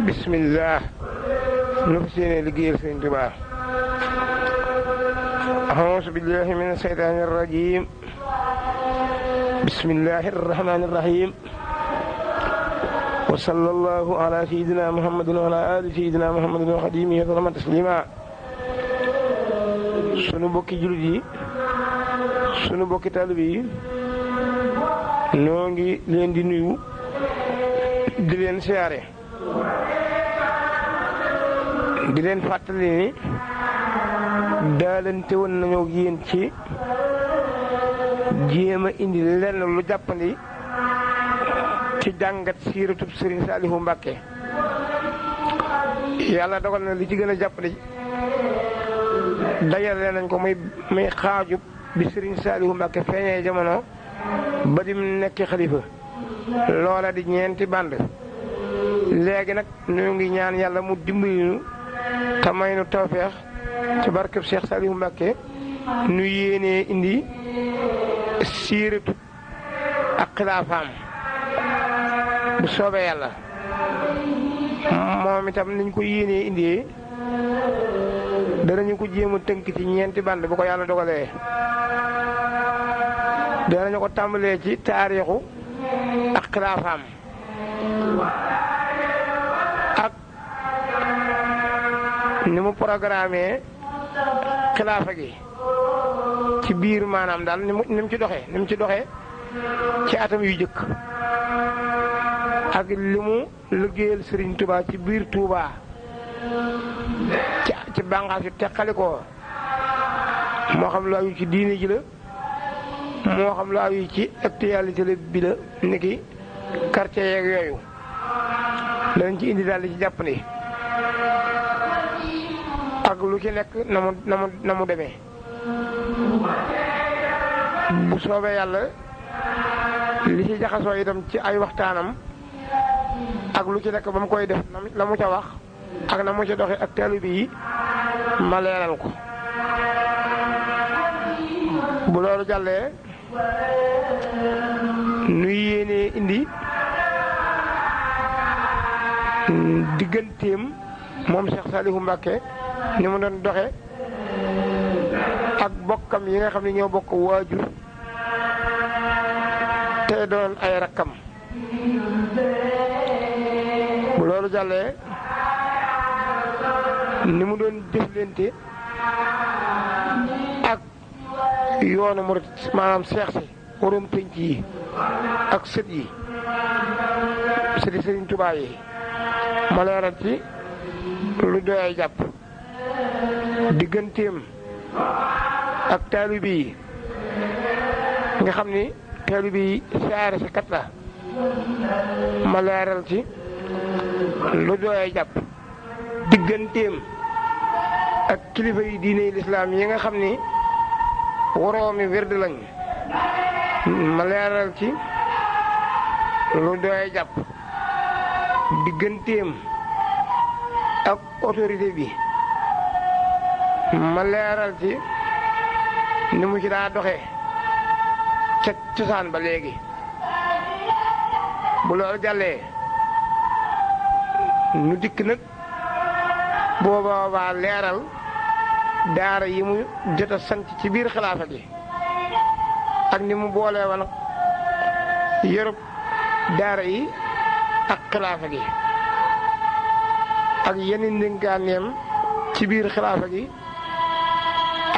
bismillah nu fas yéene liggéeyal Sëriñ Tuubaa. a'uuzu billahi mina shaytaani rajiim. bismillahi rahmaani rahiim. wa sallallahu ala sayyidina muhammadin wa ala ali sayyidina muhammadin wa xadimihi wa sallama taslima. sunu bokki jullit yi, sunu bokki taalibe yi, noo ngi leen di nuyu di leen siyaare, di leen fàttali ni daalante woon nañoo yéen ci jéem a indi lenn lu jàppandi ci jàngat siiratub Sëriñ Saalihu Mbàkke. yàlla dogal na li ci gën a jàppandi dajale nañ ko muy xaajub bi Sëriñ Saalihu Mbàkke feeñee jamono ba dim nekk xalifa, loola di ñeenti band. léegi nag ñu ngi ñaan yàlla mu dimbali ñu te may nu tawfeex ci barkeb Cheikh Saalihu Mbàkke nu yéenee indi siiratu ak xilaafaam bu soobee yàlla. moom itam niñ ko yéenee indee danañu ko jéem a tënk ci ñeenti band bu ko yàlla dogalee. danañu ko tàmbalee ci taarixu ak xilaafaam ak ni mu programme xilaafa gi ci biir, maanaam daal ni mu ci doxee ci atam yu jëkk, ak li mu liggéeyal Sëriñ Tuubaa ci biir Tuubaa ci bànqaas yu teqalikoo, moo xam lu aju ci diine ji la, moo xam lu aju ci actualité la bi la, niki quartier yeeg yooyu danañ ci indi daal di ci jàpp ni ak lu ci nekk na mu demee. bu soobee yàlla li ci jaxasoo itam ci ay waxtaanam ak lu ci nekk ba mu koy def la mu ca wax ak na mu ca doxee ak taalibe yi ma leeral ko. bu loolu jàllee nu yéenee indi digganteem moom Cheikh Saalihu Mbàkke ni mu doon doxe ak bokkam yi nga xam ne ñoo bokk waajur te doon ay rakkam. bu loolu jàllee ni mu doon jëflante ak yoonu murit, maanaam seex si waroom pénc yi ak sët yi, sëti Sëriñ Tuubaa yi, ma leeral ci lu doy ay jàpp. digganteem ak taalibe yi nga xam ni taalibe yi saare si kat la, ma leeral ci lu doy ay jàpp. digganteem ak kilifa yi diine lislaam yi nga xam ni woroomi wird lañ, ma leeral ci lu doy jàpp. digganteem ak autorité bi ma leeral ci ni mu ci daa doxee ca cosaan ba léegi. bu loolu jàllee nu dikk nag boobaa leeral daara yi mu jot a sant ci biir xilaafa gi ak ni mu boolee woon yorub daara yi ak xilaafa gi ak yeneen ndénkaaneem ci biir xilaafa gi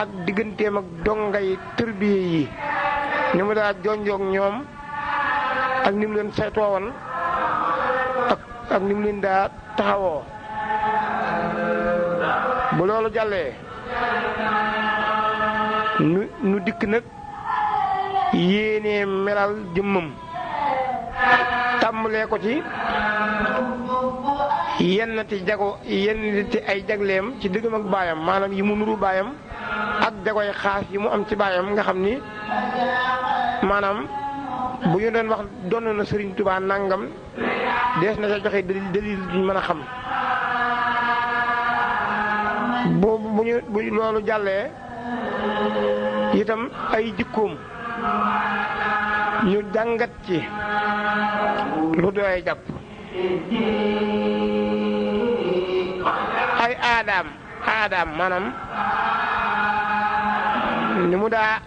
ak digganteem ak dongay tërbiye yi ni mu daa jonjoog ñoom ak ni mu leen saytoo woon ak ni mu leen daa taxawoo. bu loolu jàllee nu dikk nag yéenee melal jëmmam, tàmbalee ko ci yenn ti ay jagleem ci diggam ak baayam, maanaam yi mu nuru baayam ak jagoy xaas yi mu am ci baayam, nga xam ni maanaam bu ñu doon wax doon na Sëriñ Tuubaa nangam dees na ca joxe dalil duñ mën a xam. bu loolu jàllee itam ay jikkoom ñu jàngat ci lu doy jàpp. ay aadaam maanaam ni mu daa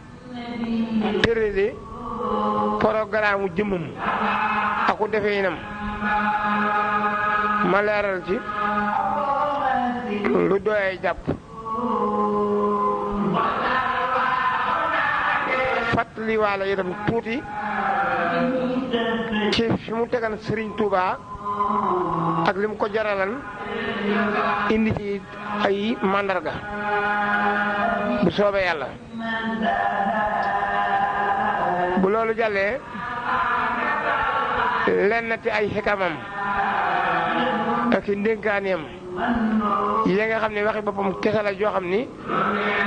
tërale programme mu jëmmam aku defee inam ma leeral ci lu doyee jàpp fàttali waala itam tuuti ci fi mu tegan Serigne Touba ak li mu ko jaralan indi ci ay màndarga bu soobee yàlla bu loolu jàllee lennati ay xikamam ak i ndénkaaneem yi nga xam ne waxi boppam kese la joo xam ni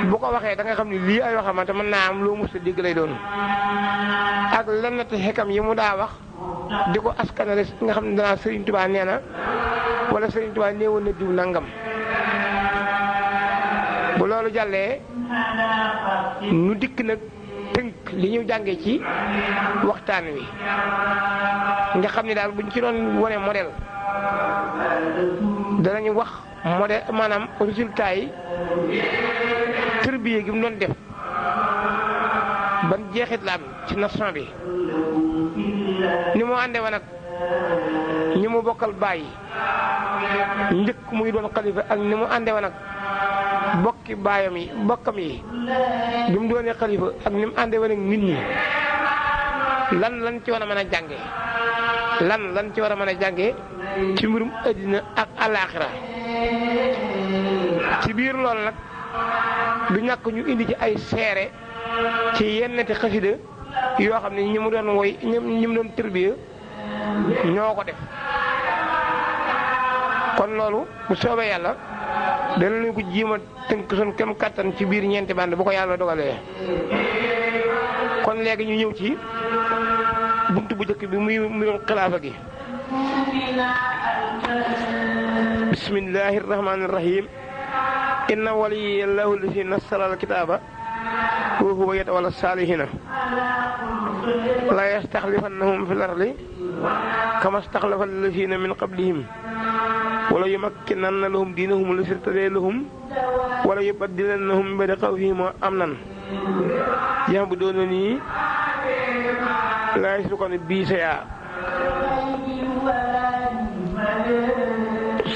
bu ko waxee da nga xam ni lii ay waxamante mën naa am loo mus a dégg lay doon ak lennati xikam yi mu daa wax di ko askanale nga xam ne danaa Serigne Touba nee na wala Serigne Touba néewoon na diw nangam bu loolu jàllee nu dikk nag tënk li ñu jàngee ci waxtaan wi nga xam ne daal buñ ci doon wone modèle danañu wax modèle maanaam résultat yi tërbiye gi mu doon def ban jeexit la am ci nation bi ni mu àndee woon nag ñi mu bokkal bàyyi njëkk muy doon xalifa ak ni mu àndee woon nag bokki baayam yi bokkam yi bi mu doonee xalifa ak ni mu àndee woon ak nit ñi lan ci war a mën a jànge lan ci war a mën a jànge ci mbirum àddina ak alaaxira ci biir loolu nag du ñàkk ñu indi ci ay seere ci yennati xasida yoo xam ne ñi mu doon woy ñi mu doon tërbiya ñoo ko def kon loolu bu soobee yàlla danañu ko jiima tënk sun kem kattan ci biir ñeenti band bu ko yàlla dogalee kon léegi ñu ñëw ci buntu bu njëkk bi muy mbirum xilaafa gi bismillahi rahmaani rahim inna waliyallahu allazi nazzala alkitaba wa huwa yatawalla salihina la yastaxlifannahum fil ardi kama staxlafa allazina min qablihim wala yumakkinanna lahum diinahum allazi irtadaa lahum wala yubaddilannahum min ba'di xawfihim amnan ya'buduunanii laa yushrikuuna bii shay'an.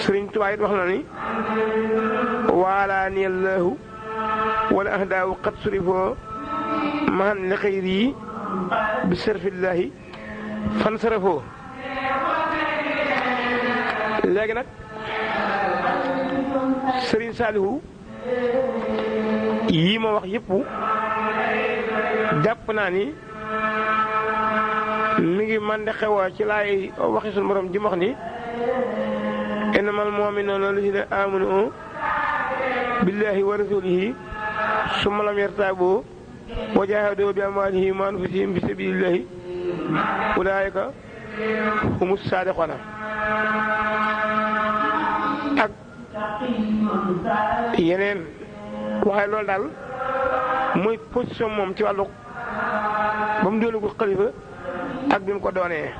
Sëriñ Tuubaa it wax na ni waalaani Allaahu wala ahdaahu qad surifoo mahan li xayri bi sarfillaahi fansarafoo. léegi nag Sëriñ Saalihu yii ma wax yëpp jàpp naa ni mi ngi man de xewaa ci laay waxi sunu borom ji ma wax ni innamal mu'minuuna allaziina aamanu billaahi wa rasuulihi summa lam yartaabuu wa jaahaduu bi amwaalihim wa anfusihim fi sabiilillaahi ulaa'ika humu saadiquuna. ak yeneen waaye loolu daal mooy position moom ci wàllu ba mu doonagul xalifa ak bi mu ko doonee.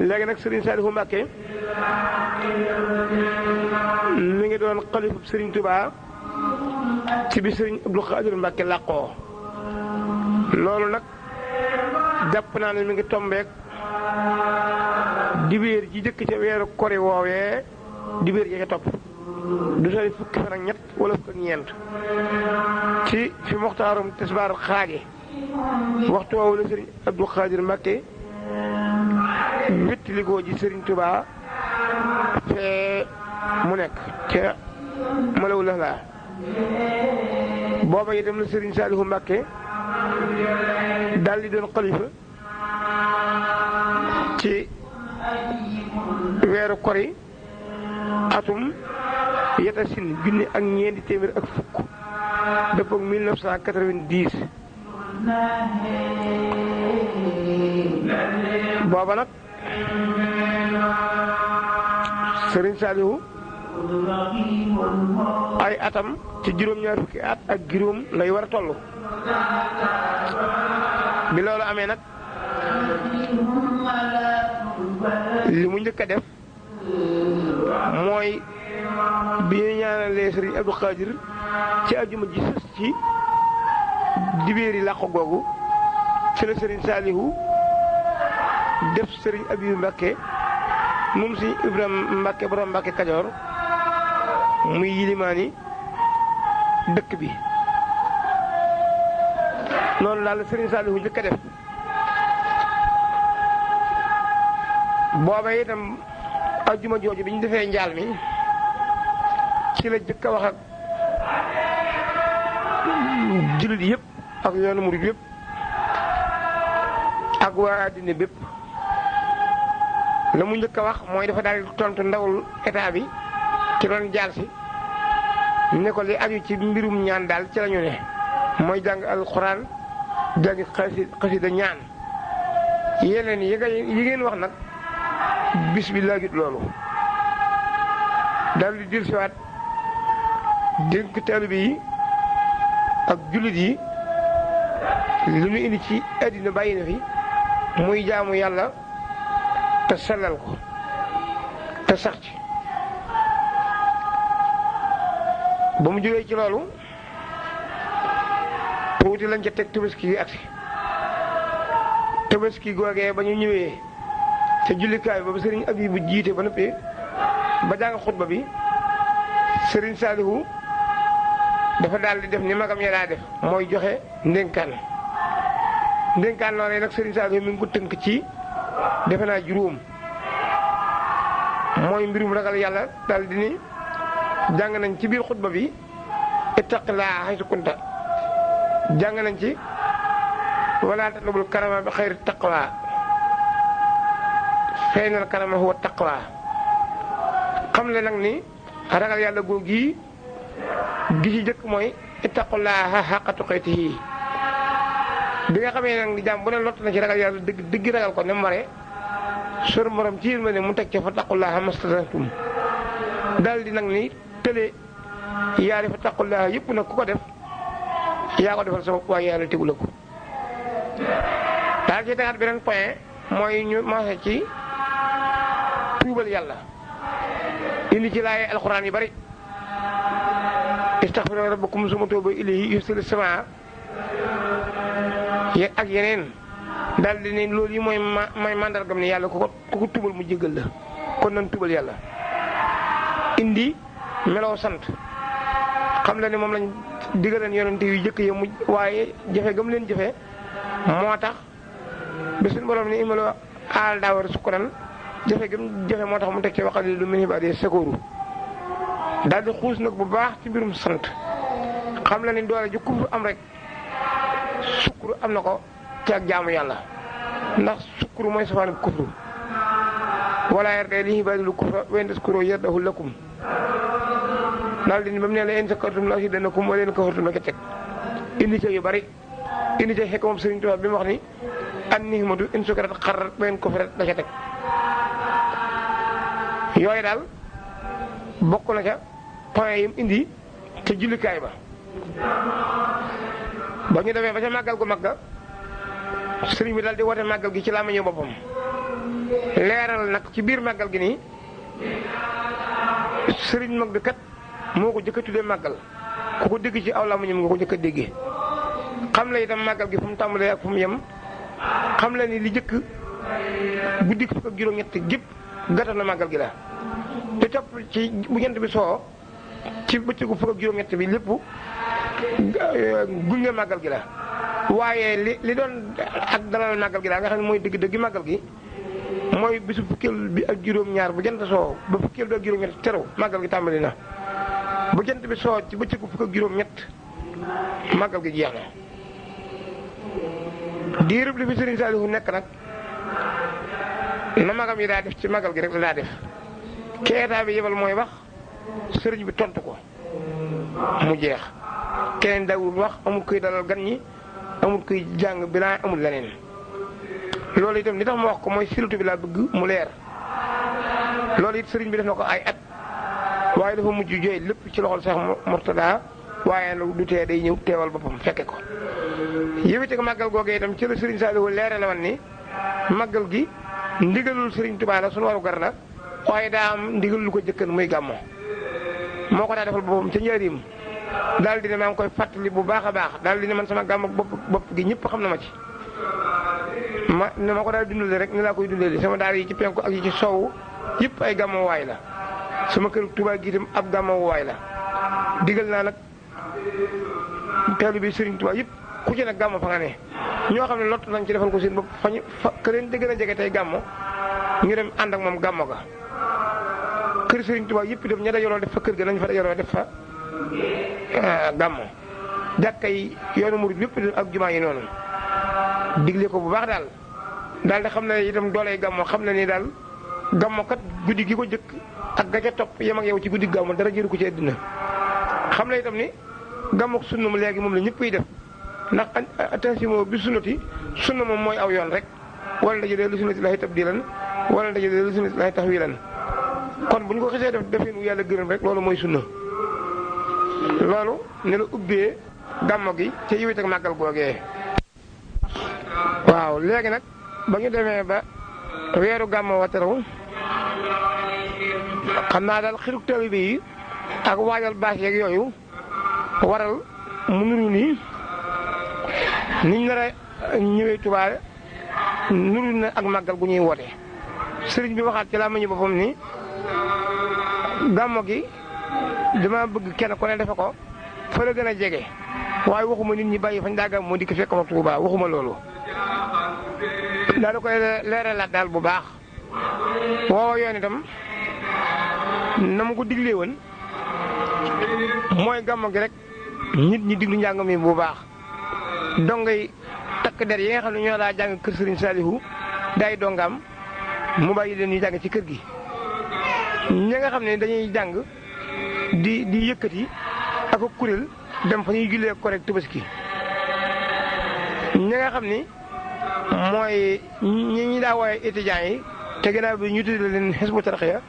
léegi nag Serigne Saliou Mbacké mi ngi doon xalifa Serigne Touba ci bi Serigne Abdou Khadir Mbacké làqoo. loolu nag jàpp naa ne mi ngi tombeek dibéer ji jëkk ca weeru kori woowee dibéer ji ca topp du sori fukki fan ak ñett wala fukk ak ñeent ci fi moxtaarum tisbaar xaaje waxtu woowu la Serigne Abdou Khadir Mbacké wéttalikoo ji Serigne Touba fee mu nekk ca Malaw Lalla booba itam la Serigne Saliou Mbacké daldi doon xalifa ci weeru kori atum yeta sin junni ak ñeenti téeméer ak fukk dëpp ak 1990 booba nag Serigne Saliou ay atam ci juróom-ñaar fukki at ak juróom lay war a toll. bi loolu amee nag li mu njëkk a def mooy bi ñu ñaanalee sëriñ Abdou Khadir ci ajuma ji sës ci dibéeri làqu googu ci la sëriñ Saalihu def sëriñ Abibu Mbàkke moom si Ibrahima Mbàkke borom Mbàkke Kajoor muy yilimaani dëkk bi noonu daal sëriñ Saalihu njëkk a def booba itam ajjuma jooju bi ñu defee njaal mi ci la jëkk a wax ak jullit yëpp ak yoonu murid yëpp ak waa àddina bépp la mu njëkk a wax mooy dafa daal di tontu ndawul état bi ci doon jaal si ne ko li aju ci mbirum ñaan daal ci lañu ne mooy jàng alxuraan jàng xasida ñaan yeneen yi ngeen wax nag bis bi laajut loolu daal di dellusiwaat dénk taalibe yi ak jullit yi li ñu indi ci àddina bàyyi na fi muy jaamu yàlla te sellal ko te sax ci ba mu jógee ci loolu tuuti lañ ca teg tabaski gi agsi tabaski googee ba ñu ñëwee te jullikaay ba sëriñ Abibu jiite ba noppi ba jàng xutba bi sëriñ Saalihu dafa daal di def ni magam ya daa def mooy joxe ndénkaan loolee nag sëriñ Saalihu mi ngi ko tënk ci defe naa juróom mooy mbirum ragal yàlla daal di ni jàng nañ ci biir xutba bi ittaqillaaha haysu kunta jàng nañ ci wala tatlubul karama bi xayri taqwa feeñal karama huwa taqwa xam le nag ni ragal yàlla googu gi ci jëkk mooy ittaqullaaha haqqa tuqaatihi bi nga xamee nag jàmm bu ne lott na ci ragal yàlla dëgg ragal ko ne mu waree sor morom ci yéen mu teg ca fa taqullaaha mastata'tum daal di nag ni tële yaari fa taqullaaha yëpp nag ku ko def yaa ko defal sa bopp waaye yàlla tegu la ko daal ci tegaat beneen point mooy ñu maase ci tuubal yàlla indi ci laaye alxuraan yi bari istaghfiru rabbakum summa tuubu ilayhi yursilis samaa ak yeneen daal di ne loolu yi mooy mandargam ni yàlla ku ko tubal mu jéggal la kon nan tubal yàlla indi meloo sant xam la ne moom lañ digaleen yonente yu jëkk yi mu waaye jafe gam leen jafe moo tax bi suñu borom ni imaloo aal daawar sukkuran jafe gam jafe moo tax mu teg ci waxal lu min ibaadi sakooru daal di xuus nag bu baax ci mbirum sant xam la ni doole ju kufru am rek sukkuru am na ko ci ak jaamu yàlla ndax sukkuru mooy safaanu kufru wala yarda li ibaadil kufra wa in taskuru yardahu lakum daal di ni ba mu ne la in shakartum la azidannakum wa la in kafartum la ko teg indi ca yu bari indi ca xekk moom Sëriñ Tuubaa bi mu wax ni an nihmatu in sukirat xarrat wa in kufirat la ca teg yooyu daal bokk na ca point yi mu indi ca jullikaay ba ba ñu demee ba ca màggal gu magga sëriñ bi daal di woote màggal gi ci làmmiñu boppam leeral nag ci biir màggal gi nii sëriñ mag bi kat moo ko jëkk a tuddee màggal ku ko dégg ci aw làmmiñam nga ko jëkk a déggee xam la itam màggal gi fu mu tàmbalee ak fu mu yem xam la ni li jëkk guddi fukk ak juróom-ñett gépp gàttal na màggal gi la te topp ci bu jant bi soo ci bëccëgu fukk ak juróom-ñett bi lépp gunge màggal gi la waaye li doon ak dalal màggal gi la nga xam ne mooy dëgg màggal gi mooy bisu fukkeel bi ak juróom-ñaar bu jant soo ba fukkeel bi ak juróom-ñett teru màggal gi tàmbali na bu jant bi soo ci bëccëgu fukk ak juróom-ñett màggal gi jeex na diirub li fi Sëriñ Saalihu nekk nag na magam yi daa def ci màggal gi rek la daa def ki état bi yebal mooy wax sëriñ bi tontu ko mu jeex keneen dawul wax amul kuy dalal gan ñi amul kuy jàng bilan amul leneen loolu itam li tax ma wax ko mooy silatu bi laa bëgg mu leer loolu it sëriñ bi def na ko ay at waaye dafa mujj jooy lépp ci loxol Seex Murtada waaye nag du tee day ñëw teewal boppam fekke ko yëwite ko màggal googee itam ci la sëriñ Saalihu leere la wan ni màggal gi ndigalul sëriñ Tuubaa la sunu waru gar la waaye daa am ndigal lu ko jëkkan muy gàmmo moo ko daa defal boppam ca njëriñ daal di ne maa ngi koy fàttali bu baax a baax daal di ne man sama gàmmo bopp gi ñëpp xam na ma ci ne ma ko daal dundale rek ni laa koy dundale sama daara yi ci penku ak yi ci soowu yëpp ay gàmmo waay la sama kër Tuubaa gi itam ab gàmmo waay la digal naa nag teelu bi Sëriñ Tuubaa yëpp ku ci nag gàmmo fa nga ne ñoo xam ne lott nañ ci defal ko seen bopp fa ka leen di gën a jege tey gàmmo ñu dem ànd ak moom gàmmo ga kër Sëriñ Tuubaa yëpp itam ña dajaloo def fa kër ga nañ fa dajaloo def fa gàmmo jàkka yi yoonu murid yëpp ak jumaa yi noonu digle ko bu baax daal di xam ne itam dooley gàmmo xam ne ni daal gàmmo kat guddi gi ko jëkk ak ga ca topp yem ak yow ci guddi gàmmo dara jëru ko ci àddina xam ne itam ni gàmmo sunna mu léegi moom la ñëpp yi def ndax attention bi sunnati sunna moom mooy aw yoon rek wala ndaje de lu sunnati lahi tabdilan wala ndaje de lu sunnati lahi tahwilan kon bu ñu ko xasee def defee nu yàlla gërëm rek loolu mooy sunna loolu ne la ubbee gàmmo gi ca yiwit ak màggal googee waaw léegi nag ba ñu demee ba weeru gàmmo wa teraw xam naa daal xiruk taalibe yi ak waajal bâche yeeg yooyu waral mu nuru nii niñ nar a ñëwee Tuubaa nuru na ak màggal gu ñuy woote sëriñ bi waxaat ci laa ma ñu boppam ni gàmmo gi dama bëgg kenn ku ne defe ko fa la gën a jege waaye waxuma nit ñi bàyyi fañ daa gàmmoo dikk fekk ma Tuubaa waxuma loolu daal da koy leeralaat daal bu baax woowa yoon itam na mu ko diglee woon mooy gàmmo gi rek nit ñi diglu njàng mi bu baax dongay takk der yi nga xam ne ñoo daa jàng kër Sëriñ Saalihu day dongaam mu bàyyi leen ñu jàng ci kër gi ñi nga xam ne dañuy jàng di yëkkati ak kuréel dem fa ñuy jullee correct Tabaski ñi nga xam ni mooy ñi daa wooye étudiants yi te gannaaw bi ñu tuddee leen Hizbut Tarqiyyah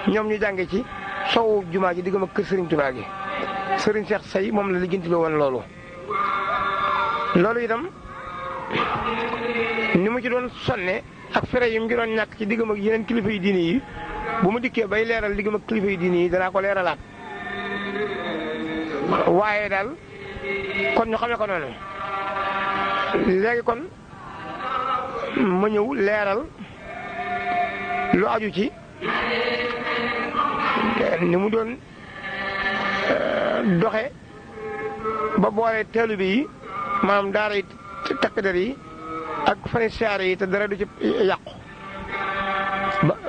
ñoom ñu jànge ci sowu jumaa ji diggam ak kër Sëriñ Tuubaa gi Sëriñ Cheikh Say moom la lijjantiloo woon loolu itam ni mu ci doon sonne ak fere yi mu ngi doon ñàkk ci diggam ak yeneen kilifa yi diini yi bu mu dikkee bay leeral diggam ak kilifa yi diini yi danaa ko leeralaat waaye daal kon ñu xamee ko noonu léegi kon ma ñëw leeral lu aju ci ni mu doon doxe ba boole taalibe yi maanaam daara yi takk der yi ak fani siyaare yi te dara du ci yàqu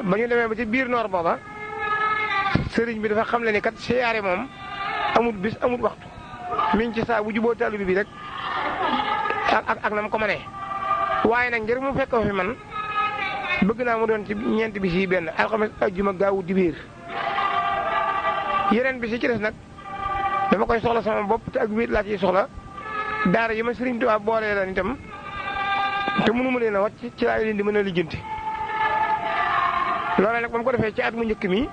ba ñu demee ba ci biir noor booba sëriñ bi dafa xam le ni kat siyaare moom amut bis amut waxtu mi ngi ci saa bu juboo taalibe bi rek ak na mu ko mënee waaye nag ngir mu fekk fi man bëgg naa mu doon ci ñeenti bis yi benn alxames ajjuma gaawu dibéer yeneen bis yi ci des nag dama koy soxla sama bopp te ak wéet laa ciy soxla daara yi ma Sëriñ Tuubaa boolee la itam te mënu ma leen a wàcc ci laa leen di mën a lijjanti loolee nag ba mu ko defee ci at mu njëkk mi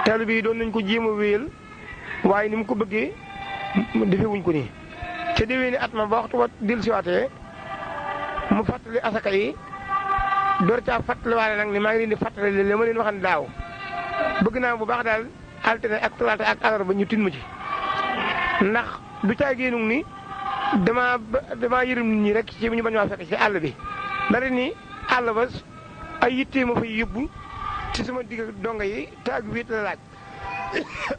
taalibe yi doon nañ ko jéem a wéyal waaye ni mu ko bëggee defewuñ ko nii ca déwee ni at ma ba waxtu ba dil siwaatee mu fàttali asaka yi door caa fàttaliwaale nag ni maa ngi leen di fàttali li ma leen waxan daaw bëgg naa bu baax daal altine ak talaata ak àllarba ñu tin ma ci ndax du caa génnu ni damaa yërëm nit ñi rek ci ñu bañ maa fekk ci àll bi dara ni àll ba ay yittee ma fay yóbbu ci sama digg donga yi te ak wéet la laaj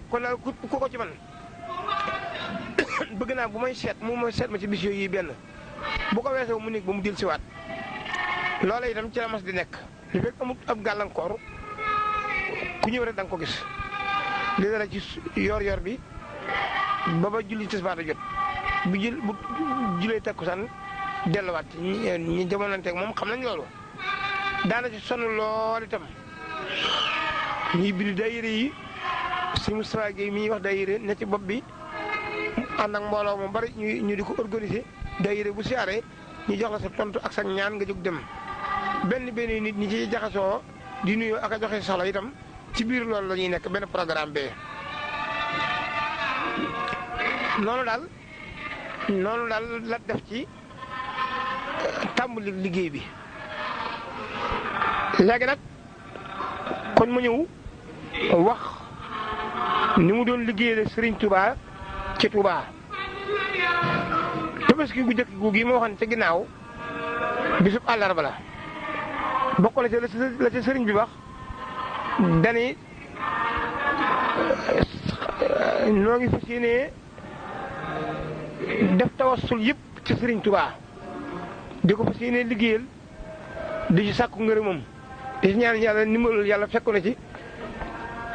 kon daal ku ko ci man bëgg naa bu may seet ma ci bis yooyu yi benn bu ko weesoo mu nekk ba mu dil siwaat loola itam ci la mas di nekk li fekk amut ab gàllankoor ku ñëw rek da nga ko gis li dara ci yor bi ba julli tisbaar jot bu julee takkusaan delluwaat ñi jamonanteeg moom xam nañ loolu daana ci sonn lool itam ñuy bind daayira yi si Moustapha Guèye mi ñuy wax daayira ne ci bopp bi ànd ak mbooloo mu bari ñu di ko organiser daayira bu siyaare ñu jox la sa tontu ak sa ñaan nga jóg dem benn nit ñi ci jaxasoo di nuyoo ak a joxe soxla itam ci biir loolu la ñuy nekk benn programme bee noonu daal la def ci tàmbali liggéey bi léegi nag kon ma ñëw wax ni mu doon liggéeyal Serigne Touba ci Touba. Tabaski gu njëkk gu gi ma waxoon ca ginnaaw bisub àllarba la bokk na ca la ca sëriñ bi wax dani noo ngi fas yéenee def tawassul yëpp ci Serigne Touba di ko fas yéenee liggéeyal di ci sàkku ngërëmam di ci ñaan yàlla ndimbalul yàlla fekk na ci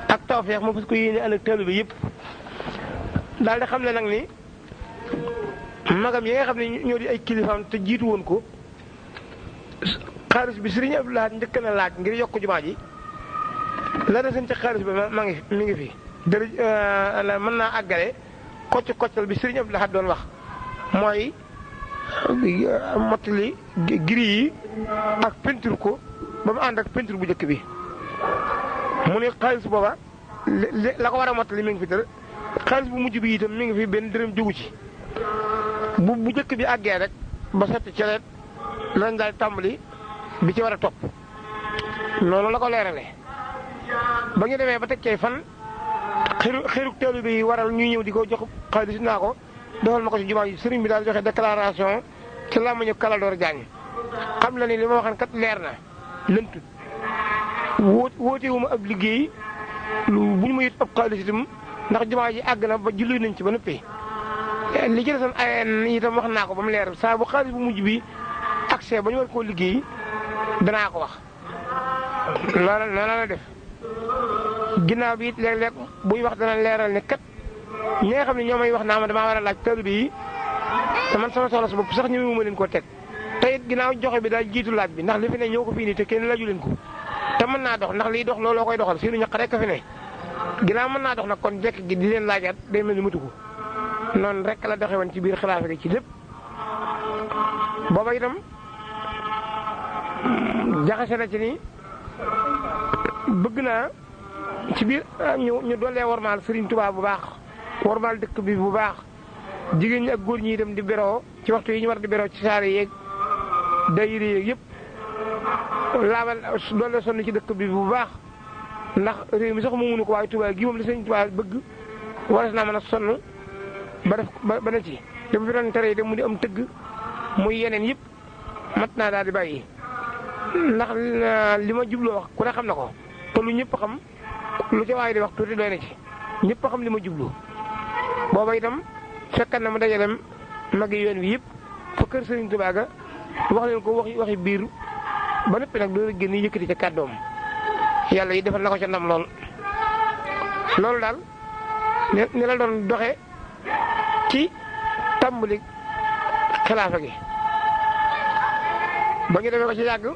ak tawfeex ma fas ko yéene ànd ak taalibe bi yëpp daal di xam ne nag ni magam yi nga xam ne ñoo di ay kilifaam te jiitu woon ko xaalis bi Serigne Abdou Lahad njëkk na laaj ngir yokk jumaa ji la desoon ca xaalis bi mi ngi fi dërë mën naa àggale koccal bi Serigne Abdou Lahad doon wax mooy mottali giri yi ak peinture ko ba mu ànd ak peinture bu njëkk bi mu ne xaalis booba la ko war a mottali mi ngi fi dër xaalis bu mujj bi itam mi ngi fi benn dërëm jógu ci bu njëkk bi àggee rek ba sotti ci ret lañ daal tàmbali bi ci war a topp noonu la ko leerale ba ñu demee ba teg cay fan xëruk taalibe yi waral ñuy ñëw di ko jox xaalis naa ko defal ma ko ci jumaa yi sëriñ bi daal joxe déclaration ci làmmiñu Kalador Diagne xam la ni li ma waxan kat leer na lëntut wóotewuma ab liggéey bu ñu ma yit ab xaalis itam ndax jumaa ji àgg na ba julli nañ ci ba noppi li ci desoon ay itam wax naa ko ba mu leer saa bu xaalis bu mujj bi accès ba ñu war koo liggéey danaa ko wax loola la def ginnaaw bi it léeg-léeg buy wax dana leeral ne kat ñi nga xam ne ñoo may wax naa ma damaa war a laaj taalibe yi te man sama soxla sa bopp sax ñëwee ma leen ko teg te it ginnaaw joxe bi daal jiitu laaj bi ndax li fi ne ñoo ko fii nii te kenn laaju leen ko te mën naa dox ndax liy dox looloo koy doxal seenu ñaq rek a fi ne ginnaaw mën naa dox nag kon jekk gi di leen laajaat day mel ni matu ko noonu rek la doxe woon ci biir xilaafa gi ci lépp booba itam jaxase na ci ni bëgg naa ci biir ñu doolee wormaal Serigne Touba bu baax wormaal dëkk bi bu baax jigéen ñi ak góor ñi itam di beroo ci waxtu yi ñu war di beroo ci saare yeeg dayire yeeg yëpp laabal doole sonn ci dëkk bi bu baax ndax réew mi sax mu mënu ko waaye Touba gi moom li Serigne Touba bëgg waras naa mën a sonn ba def ba na ci dafa fi doon tere yi dem mu di am tëgg muy yeneen yëpp mat naa daal di bàyyi ndax li ma jubloo wax ku ne xam na ko te lu ñëpp xam lu ca waay di wax tuuti doy na ci ñëpp xam li ma jublu booba itam fekkat na ma dajalem magi yoon wi yëpp fa kër Serigne Touba ga wax leen ko waxi biir ba noppi nag doo génn yëkkati ca kàddoom yàlla yi defal na ko ca ndam loolu daal ni la doon doxe ci tàmbali xilaafa gi ba ñu demee ko ci yàgg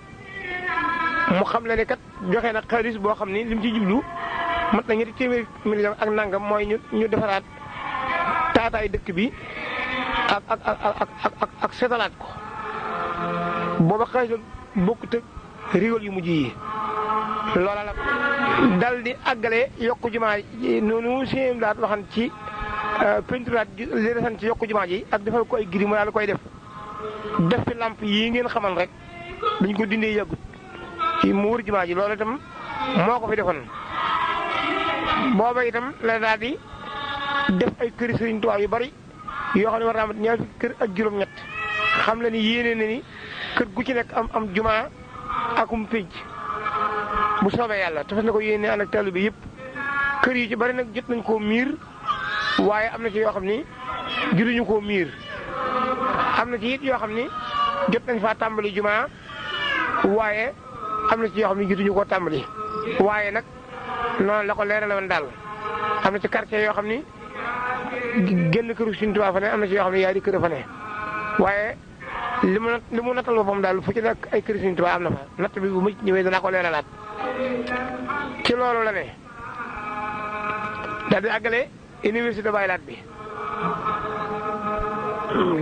mu xam le ne kat joxe na xaalis boo xam ni lim ci jublu mat na ñetti téeméeri million ak nangam mooy ñu defaraat taataay dëkk bi ak setalaat ko booba xaalis bokkut ak riwal yu mujj yi loola la dal di àggale yokku jumaa ji noonu si daat waxan ci peinturaat li desan ci yokku jumaa ji ak defal ko ay giri mu daal koy def fi lamp yi ngeen xamal rek dañ ko dindee yàggut mu wër jumaa ji loolu itam moo ko fi defoon booba itam la daal di def ay këri Serigne Touba yu bari yoo xam ne war naa mat ñaar fukki kër ak juróom-ñett xam la ni yéene na ni kër gu ci nekk am jumaa akum pénc bu soobee yàlla te fas na ko yéene ànd ak taalibe bi yëpp kër yi ci bari nag jot nañ koo miir waaye am na ci yoo xam ni juruñu koo miir am na ci it yoo xam ni jot nañ faa tàmbali jumaa waaye am na ci yoo xam ni jotuñu koo tàmbali waaye nag noonu la ko leerale woon daal am na ci quartier yoo xam ni génn këru Serigne Touba fa ne am na ci yoo xam ne yaari kër fa ne waaye li mu nattal boppam daal fu ci nekk ay kër Serigne Touba am na fa natt bi bu ma ñëwee danaa ko leeralaat ci loolu la ne daal di àggale université Baye Laat bi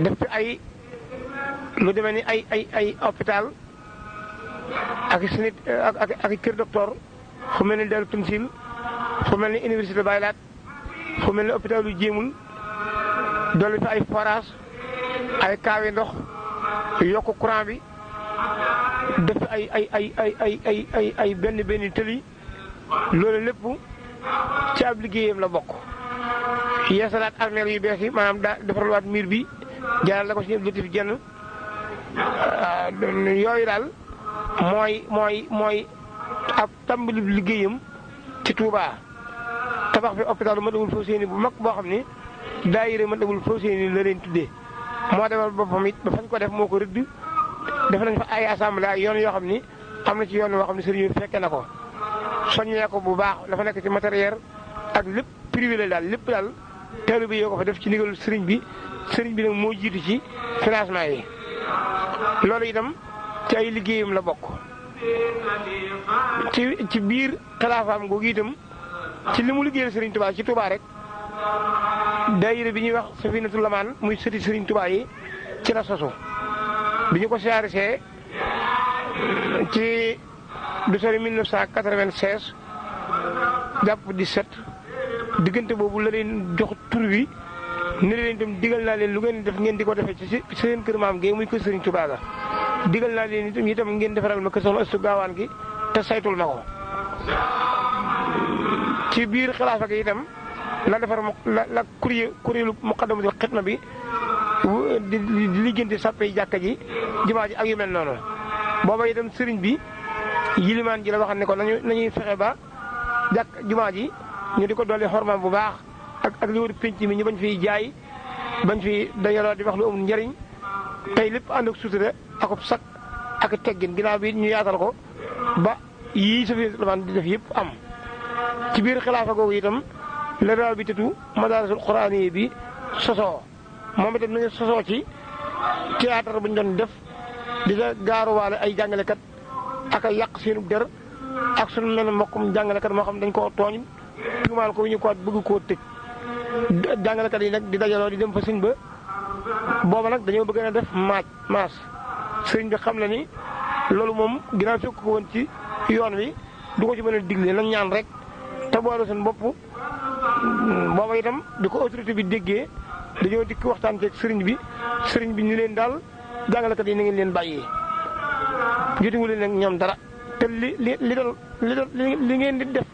def fi ay lu demee ni ay hôpital ak sinit ak kër docteur fu mel ni Daaru Tansil fu mel ni université Baye Laat fu mel ni hôpital yu jéemul dolli fi ay forage ay kaawi ndox yokku courant bi def ay benn tëli loolu lépp ci ab liggéeyam la bokk. yeesalaat armeel yu bees yi maanaam daa defarluwaat miir bi jaarale la ko si objectif jenn yooyu daal mooy ab tàmbali liggéeyam ci Touba. tabax fi hôpital Matlaboul Fawzayni bu mag boo xam ni daayira Matlaboul Fawzayni la leen tuddee moo demal boppam it ba fañ ko def moo ko rëdd def nañ fa ay assemblée ay yoon yoo xam ni am na ci yoon yoo xam ne sëriñ bi fekke na ko soññee ko bu baax dafa nekk ci matériel ak lépp privé la daal lépp daal teelu bi yoo ko fa def ci ndigalu sëriñ bi nag moo jiitu ci financement yi loolu itam ci ay liggéeyam la bokk ci biir xilaafaam googu itam ci li mu liggéeyal Serigne Touba ci Touba rek daayira bi ñuy wax Safinatul Lamaan muy sëti Serigne Touba yi ci la sosu bi ñu ko siyaarisee ci du sori 1996 jàpp 17 diggante boobu la leen jox tur wi ne leen itam digal naa leen lu ngeen def ngeen di ko defee ci seen kër maam gi muy kër Serigne Touba ga digal naa leen itam ngeen defaral ma kër Soxna Astu Gaawaan gi te saytul ma ko ci biir xilaafa gi itam la defar la kuréelu Muqaddamatul Xidma bi di liggéenti sàppe jàkka ji jumaa ji ak yu mel noonu booba itam sëriñ bi yilimaan ji la waxal ne ko nañuy fexe ba jàkk jumaa ji ñu di ko dolli xormaam bu baax ak li wër pénc mi ñu bañ fiy jaay bañ fi dajaloo di wax lu amul njariñ tey lépp ànd ak sutura akub sak ak teggin ginnaaw bi ñu yaatal ko ba yii Safinatul Lamaan di def yëpp am ci biir xilaafa googu itam la raabitatu madaarisul quraani bi sosoo moom itam nañu sosoo ci théâtre bu ñu doon def di la gaaruwaale ay jàngalekat ak ay yàq seenu der ak suñu mel mbokkum jàngalekat moo xam dañ koo tooñ tuumaal ko wi ñu ko bëgg koo tëj jàngalekat yi nag di dajaloo di dem fa sëñ ba booba nag dañoo bëgg a def maas sëriñ bi xam na ni loolu moom ginnaaw fekk ko woon ci yoon wi du ko ci mën a digle nañ ñaan rek te boole seen bopp booba itam di ko autorité bi déggee dañoo dikk waxtaan ceeg sëriñ bi ñu leen daal jàngalekat yi na ngeen leen bàyyee jotewu leen ak ñoom dara te li ngeen di def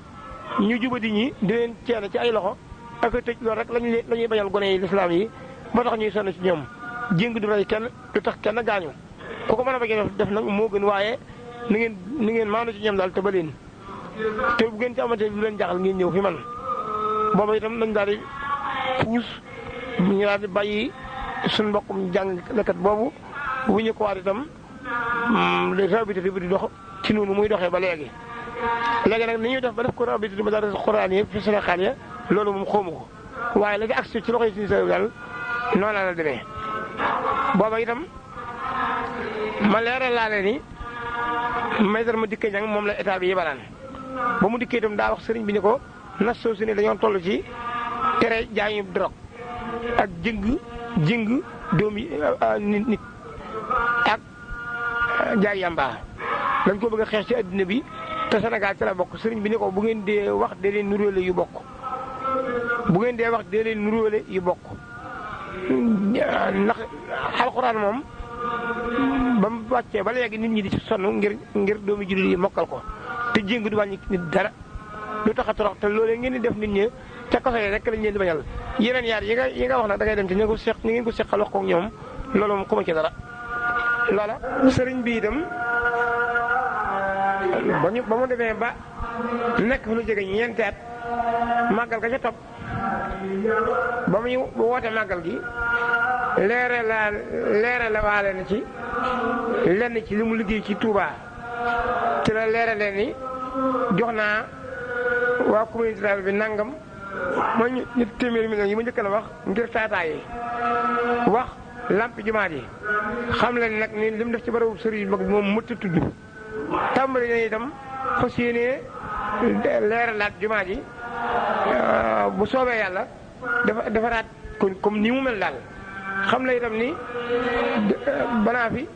ñu jubadi ñi di leen ceene ci ay loxo ak tëj loolu rek lañuy bañal gone yi lislaam yi ba tax ñuy sonn ci ñoom jéng du rey kenn du tax kenn gaañu ku ko mën a bañ def nag moo gën waaye ni ngeen maanu ci ñoom daal te ba leen te bu ngeen ci amatee lu leen jaxal ngeen ñëw fi man booba itam nañ daal di puus ñu daal di bàyyi suñ mbokkum jàngalekat boobu bu ñu ko waat itam rabitati bi di dox ci noonu muy doxee ba léegi nag ni ñuy def ba def ko rabitati ba daal xuraan yi fi Sénégal ya loolu moom xawma ko waaye la ci agsi ci loxo yi suñu sa daal noonu la demee booba itam ma leeral laa leen ni maître ma dikkee ñang moom la état bi yebalaan ba mu dikkee itam daa wax sëriñ bi ni ko nas soo su ne dañoo toll ci tere jaayu drogue ak jëng doomi nit ak jaay yamba dañ ko bëgg a xeex ci adduna bi te Sénégal ci la bokk sëriñ bi ni ko bu ngeen dee wax dee leen nuróole yu bokk bu ngeen dee wax dee leen nuróole yu bokk ndax alxuraan moom ba mu wàccee ba léegi nit ñi di ci sonn ngir doomi jullit yi mokkal ko te jéng du wàññi nit dara lu tax a torox te loolee ngeen di def nit ñi ca kaso yi rek lañ leen di bañal yeneen yaar yi nga wax nag da ngay dem ci ñi ngeen ko seqal wax ko ñoom loolu moom xuma ci dara loola sëriñ bi itam ba mu demee ba nekk fi lu jege ñeenti at màggal ga ca topp ba muy woote màggal gi leere la waale na ci lenn ci li mu liggéey ci Touba ci la leere leen ni jox naa waa communauté rurale bi nangam mooy ñetti téeméeri millions yi ma njëkk a wax ngir taataay yi wax lampi jumaa ji xam leen nag ni li mu def ci barabu sëriñ mag bi moom mëtt tudd tàmbali na itam fas yéenee leeralaat jumaa ji bu soobee yàlla defaraat kon comme ni mu mel daal xam la itam ni banaa fi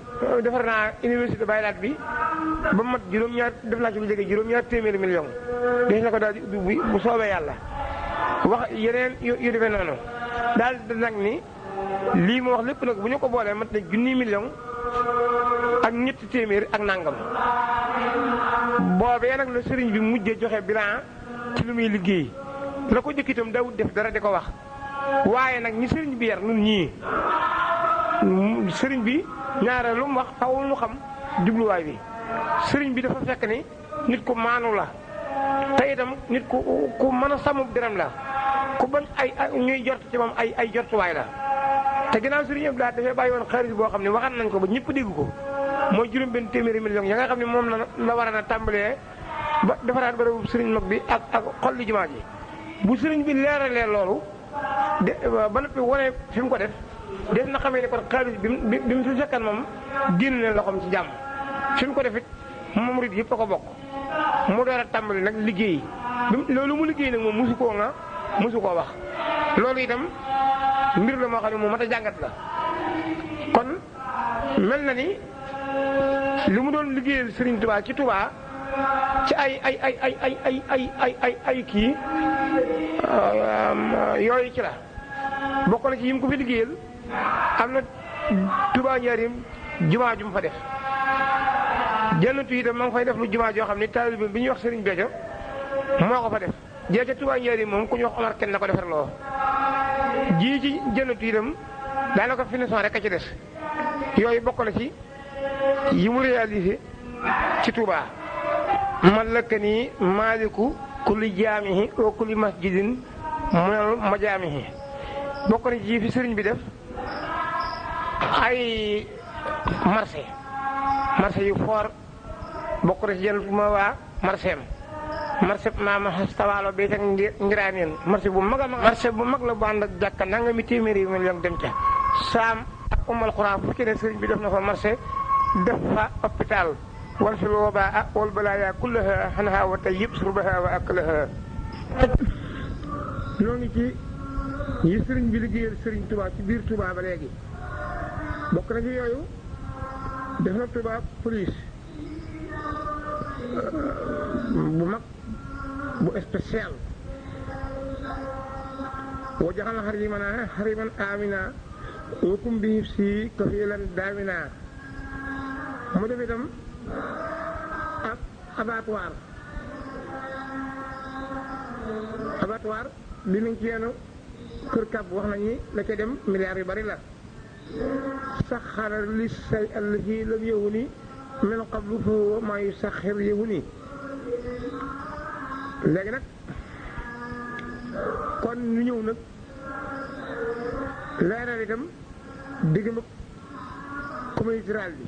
defar naa université baylaat bi ba mat juróom-ñaar def naa ci lu jege juróom-ñaar téeméeri million des na ko daal bu soobee yàlla wax yeneen yu defee noonu daal nag ni lii mu wax lépp nag bu ñu ko boolee mat na 1 000 000 ak ñetti téeméer ak nangam boobee nag la sëriñ bi mujjee joxe bilan ci lu muy liggéey la ko jëkk itam dawut def dara di ko wax waaye nag ñi sëriñ bi yar nun ñii sëriñ bi ñaare lu mu wax xawul nu xam jubluwaay bi sëriñ bi dafa fekk ni nit ku maanu la te itam nit ku mën a sàmm deram la ku bañ ay ñuy jort ci moom ay jortuwaay la te ginnaaw sëriñ Abdou Lahad dafay bàyyi woon xaalis boo xam ne waxan nañ ko ba ñëpp dégg ko mooy juróom benn téeméeri million ya nga xam ne moom la war a tàmbalee ba defaraat bërëbu sëriñ mag bi ak xol li jumaa ji bu sëriñ bi leeralee loolu ba noppi wane fi mu ko def na xamee ne kon xaalis bi mu fi fekkan moom génn na loxoom ci jàmm fi mu ko def it moom murid yëpp a ko bokk mu door a tàmbali nag liggéey loolu mu liggéey nag moom mosu koo wax loolu itam mbir la moo xam ne moom mat a jàngat la kon mel na ni li mu doon liggéeyal Serigne Touba ci Touba ci ay kii yooyu ci la bokk na ci yi mu ko fi liggéeyal am na Touba Njaaréem jumaa ju mu fa def jannatu itam ma ngi fay def lu jumaa joo xam ne taalibe bi ñuy wax Serigne Béthio moo ko fa def jee ca Touba Njaaréem moom ku ñu wax Omar kenn na ko defar loo ji ci jannatu itam daanaka finition rek a ci des yooyu bokk na ci yi mu réalisé ci Touba malakani maaliku kulli jaamihi wa kulli masjidin munal majaamihi bokk na ci fi sëriñ bi def ay marché yu foor bokk na ci jël ma waa marché maama xastawaalo bi tak ngiraaneen marché bu mag la bu ànd ak jàkka nanga mi téeméeri million dem ca saam ak umal xuraan fu ci ne sëriñ bi def na fa marché def fa hôpital wal fil wabaa wal balaaya kullaha xanaha wa tayyib surbaha wa aklaha ñoo ngi ci yi sëriñ bi liggéeyal sëriñ Touba ci biir Touba ba léegi bokk na ci yooyu def na Touba police bu mag bu spécial wa jaxal xariman amina wakum bi si kafilan daamina mu def itam ak abattoir bi mu ngi ci yenn kër kàbb wax nañu la ca dem milliards yu bari la saxara li say allazi lam yowu ni min qablu fa huwa maa yusaxir yowu ni léegi nag kon ñu ñëw nag leeral itam diggam ak communauté rurale bi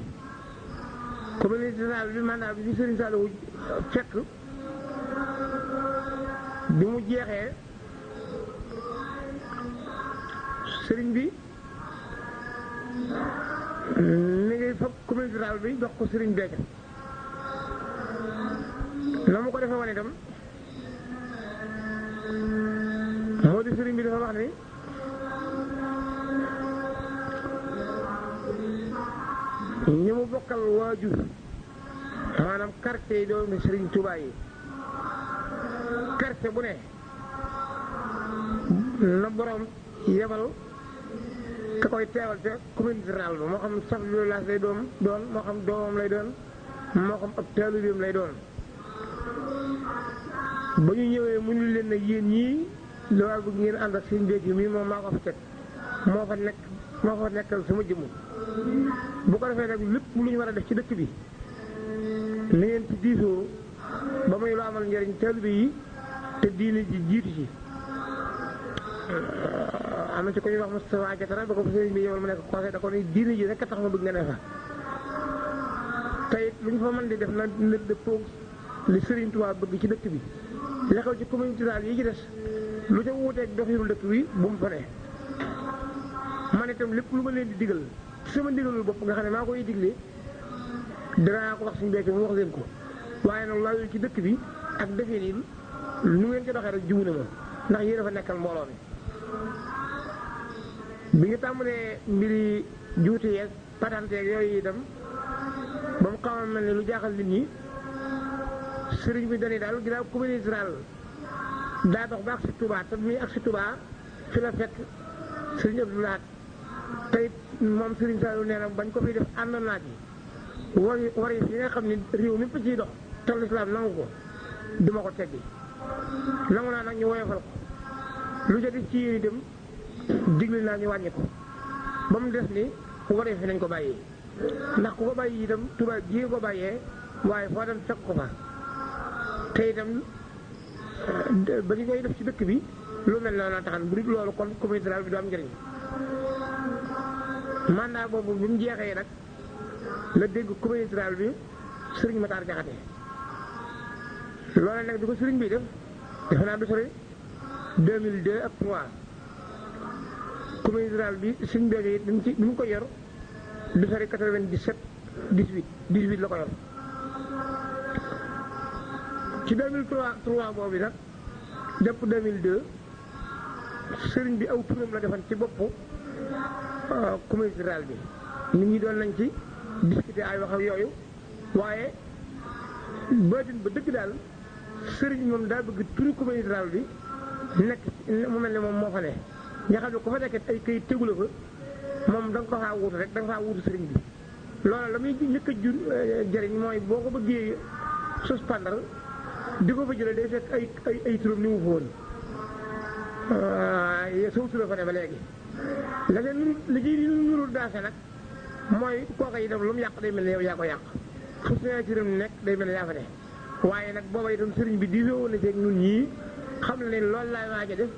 communauté rurale bi mandat bi Serigne Saliou fekk bi mu jeexee sëriñ bi mi ngi fab communauté rurale bi jox ko Serigne Béthio na mu ko defee woon itam moo di sëriñ bi dafa wax ni ñi mu bokkal waajur maanaam quartier yi doomi Serigne Touba yi quartier bu ne na borom yebal ka koy teewal ca communauté rurale ba moo xam chef de village lay doon moo xam doomam lay doon moo xam ab taalibeem lay doon ba ñu ñëwee mu ñu leen nag yéen ñii lawaa bëgg ngeen ànd ak seen Béthio mii moom maa ko fa teg moo fa nekkal sama jëmm bu ko defee nag lépp lu ñu war a def ci dëkk bi ni ngeen ci diisoo ba muy lu amal njëriñ taalibe yi te diine ji jiitu ci am na ci ko ñuy wax Moustapha Diatara ba ko fa sëriñ bi yebal mu nekk conseil da ko ni diine ji rek a tax ma bëgg nga ne fa tey lu ñu fa mën di def na dëppoo li Serigne Touba bëgg ci dëkk bi li xew ci communauté rurale yi ci des lu ca wuuteeg doxinu dëkk bi bu mu fa ne man itam lépp lu ma leen di digal sama ndigalul bopp nga xam ne maa koy digle danaa ko wax suñu Béthio mu wax leen ko waaye nag laajul ci dëkk bi ak defee nii nu ngeen ci doxee rek jiwu na ma ndax yéen a fa nekkal mbooloo mi nga tàmbalee mbiri juuti yeeg patante yeeg yooyu itam ba mu xaw a mel ne lu jaaxal nit ñi sëriñ bi dañuy daal ginnaaw communauté rurale daa dox ba ak si Touba te muy ak si Touba fi la fekk sëriñ Abdou Lahad tey moom sëriñ Saliou nee na bañ ko fiy def ànd naa ci war yi nga xam ne réew mi ciy dox te lislaam nangu ko duma ko teggi nangu naa nag ñu woyofal ko lu ca di ci yéen itam digle naa ñu wàññi ko ba mu des ni waree fi nañ ko bàyyi ndax ku ko bàyyi itam tubaab ji ko bàyyee waaye foo dem fekk ko fa te itam ba ñu koy def ci dëkk bi lu mel noonu taxan bu dul loolu kon communauté rurale bi du am njëriñ mandat boobu bi mu jeexee nag la dégg communauté rurale bi sëriñ Matar Jaxate loolu nag di ko sëriñ bi def defe naa du sori 2002 ak 3 communauté rurale bi sëriñ bi it bi mu ko yor du sori 97 18 la ko yor ci 2003 boobu nag jàpp 2002 sëriñ bi aw turam la defan ci boppu communauté rurale bi nit ñi doon nañ ci discuter ay wax ak yooyu waaye baatin ba dëgg daal sëriñ moom daa bëgg turu communauté rurale bi nekk mu mel ne moom moo fa ne nga xam ne ku fa nekkee ay kayit tegu la fa moom da nga ko faa wuutu rek da nga faa wuutu sëriñ bi loolu la muy njëkk a jur jëriñ mooy boo ko bëggee suspendre di ko fa jëlee day fekk ay turam ni mu fa woon sowtu la fa ne ba léegi la ngeen li ci nurul daase nag mooy kooka itam lu mu yàq day mel ne yow yaa ko yàq fu signature nekk day mel ne yaa fa ne waaye nag booba itam sëriñ bi di woon na ceeg ñun ñii xam ne loolu laay waaj a def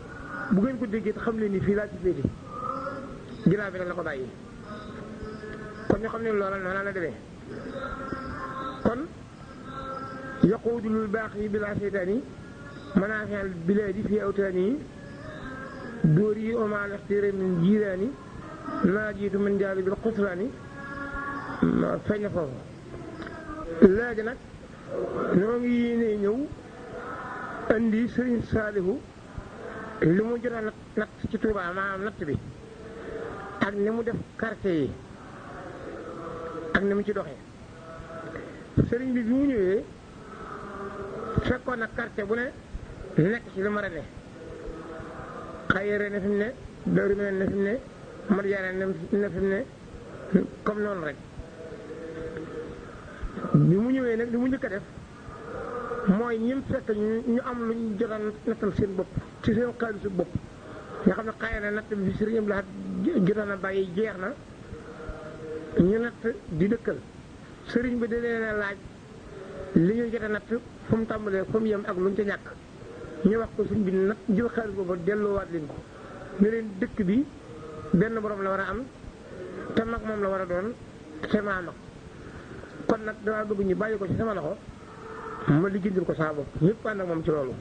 bu ngeen ko déggee xam leen ni fii laa ci féete ginnaaw bi nag la ko bàyyi kon ñu xam ne loola noonu la demee kon yaquudu lul baax yi bilaa seytaani manaafi'al bilaadi fii awtaani dóor yi omaa laxtire min jiiraani naa jiitu min jaali bil xusraani feeñ na foofu léegi nag ñoo ngi yéene ñëw andi Sëriñ Saalihu li mu jot a natt ci Tuubaa maanaam natt bi ak ni mu def quartier yi ak ni mu ci doxee sëriñ bi mu ñëwee fekkoon na quartier bu ne nekk ci li mu war a ne xayere ne fi mu ne Daaru Minam ne fi mu ne Madiyana ne fi mu ne comme noonu rek bi mu ñëwee nag li mu njëkk a def mooy ñim fekk ñu am lu ñu jot a nattal seen bopp ci seen xaalisu bopp nga xam ne xëy na natt bi fi sëriñ Abdou Lahad jotoon na bàyyi jeex na ñu natt di dëkkal sëriñ bi da leen a laaj li ñuy jot a natt fu mu tàmbalee fu mu yem ak lu ñu ca ñàkk ñu wax ko sëriñ bi natt jël xaalis boobu delloowaat leen ko ne leen dëkk bi benn borom la war a am te mag moom la war a doon te maa mag kon nag damaa bëgg ñu bàyyi ko ci sama loxo ma liggéeyal ko saa bopp ñëpp ànd ak moom ci loolu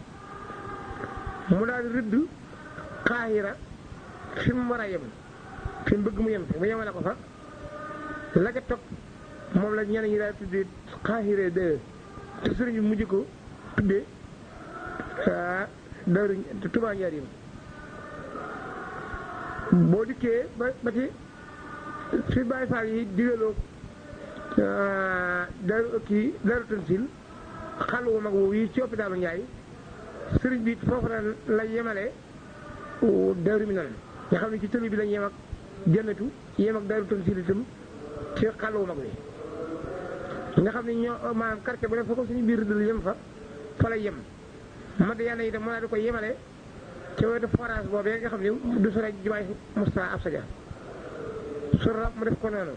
mu daal di rëdd xaahira fi mu war a yem fi mu bëgg mu yem fi mu yemale ko fa la ca topp moom la ñeneen ñi daal tuddee xaahira de te sëriñ bi mujj ko tuddee Daaru Tuubaa Njaaréem boo dikkee ba ci fi Baay Faal yi digaloo Daaru Tansil xàll wu mag woowu yi ci hôpitalu Njaay sëriñ bi foofu la yemale Daaru Minam nga xam ne ci tëli bi lañ yem ak Jannatu yem ak Daaru Tansil itam ci xàll wu mag wi nga xam ne ñoo maanaam quartier bu ne fa ko suñu biir dal yem fa lay yem Madiyana itam moo di ko yemale ca wetu forage boobee nga xam ne du sore jumaay Moustapha Absa Dia su rab mu def ko noonu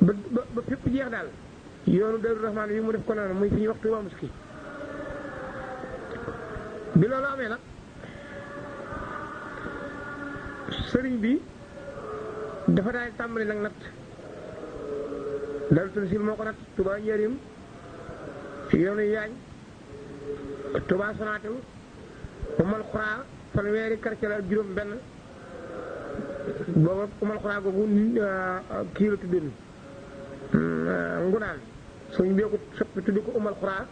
ba fépp jeex daal yoonu Daaru Rahmaan bi mu def ko noonu muy fi ñuy wax Tuubaa Muski bi loolu amee nag sëriñ bi dafa daal tàmbali nag natt Daaru Tansil moo ko natt Tuubaa Njaaréem yoonu Yaañ Tuubaa Sonatel Umal Xuraa fanweeri quartier la ak juróom benn booba Umal Xuraa googu kii la tuddoon Ngunaan suñ bee ko soppi tuddi ko Umal Xuraa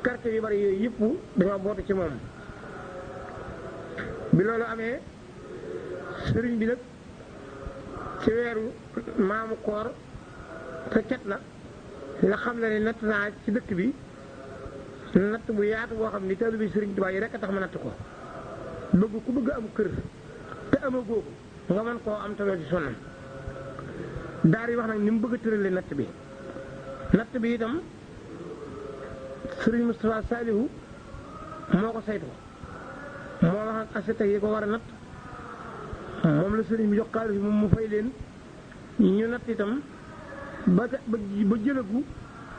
quartier yu bari yooyu yëpp dañoo bootu ci moom bi loolu amee sëriñ bi nag ci weeru maamu koor te cet la xam ne natt naa ci dëkk bi natt bu yaatu boo xam ni taalibe Sëriñ Tuubaa yi rek a tax ma natt ko bëgg ku bëgg am kër te amagoo ko nga mën koo am tawee ci sonn daar yi wax nag ni mu bëgg a tëralee natt bi itam sëriñ Moustapha Salihu moo ko saytu moo wax ak aseta yi ko war a natt moom la sëriñ bi jox xaalis moom mu fay leen ñu natt itam ba jëlagu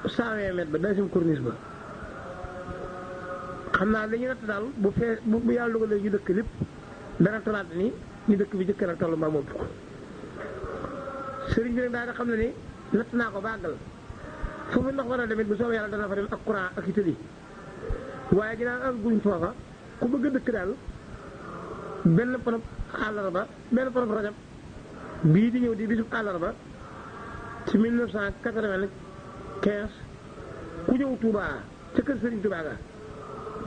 120 mètres ba deuxième corniche ba xam naa li ñu natt daal bu yàlla dogalee ñu dëkk lépp dana tolaat ni ñu dëkk bi jëkk na toll mbaa moom ko sëriñ bi nag daal di xam ne ni natt naa ko bàggal foofu ndox war a demit bu soobee yàlla dana fa dem ak courant ak itali waaye ginnaaw ak guñ foofa ku bëgg a dëkk daal benn ponop àllarba benn ponop rajab bii di ñëw di bisub àllarba ci 1995 ku ñëw Touba ca kër Serigne Touba ga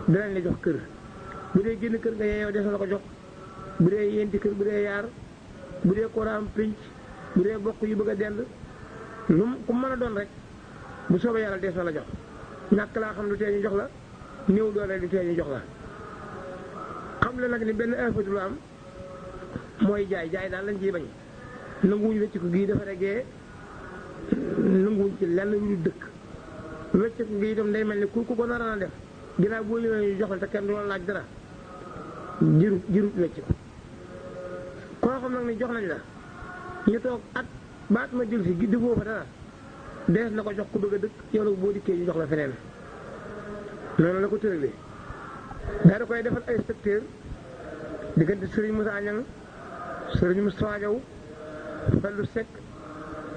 dinañ la jox kër bu dee génn kër nga yeeyoo des na la ko jox bu dee yenti kër bu dee yaar bu dee koraam pénc bu dee bokk yu bëgg a dend lu ku mën a doon rek bu soobee yàlla des na la jox ñàkk laa xam lu tee ñu jox la néew doole lu tee ñu jox la xam la nag ni benn affaire lu am mooy jaay daal lañ ciy bañ nanguwuñ wecc ko gii dafa regee nanguwuñ ci lenn lu dëkk wecc ko gii itam day mel ni ku ko nar a def ginnaaw boo ñëwee ñu jox la te kenn du la laaj dara jirut wecc ko koo xam nag ni jox nañ la ñu toog at baat ma jël si gi defoo fa dara dees na ko jox ku bëgg a dëkk yow nag boo dikkee ñu jox la feneen noonu la ko tëralee daa da koy defal ay secteur diggante Serigne Moussa Niang Serigne Moustapha Diaw Fallou Seck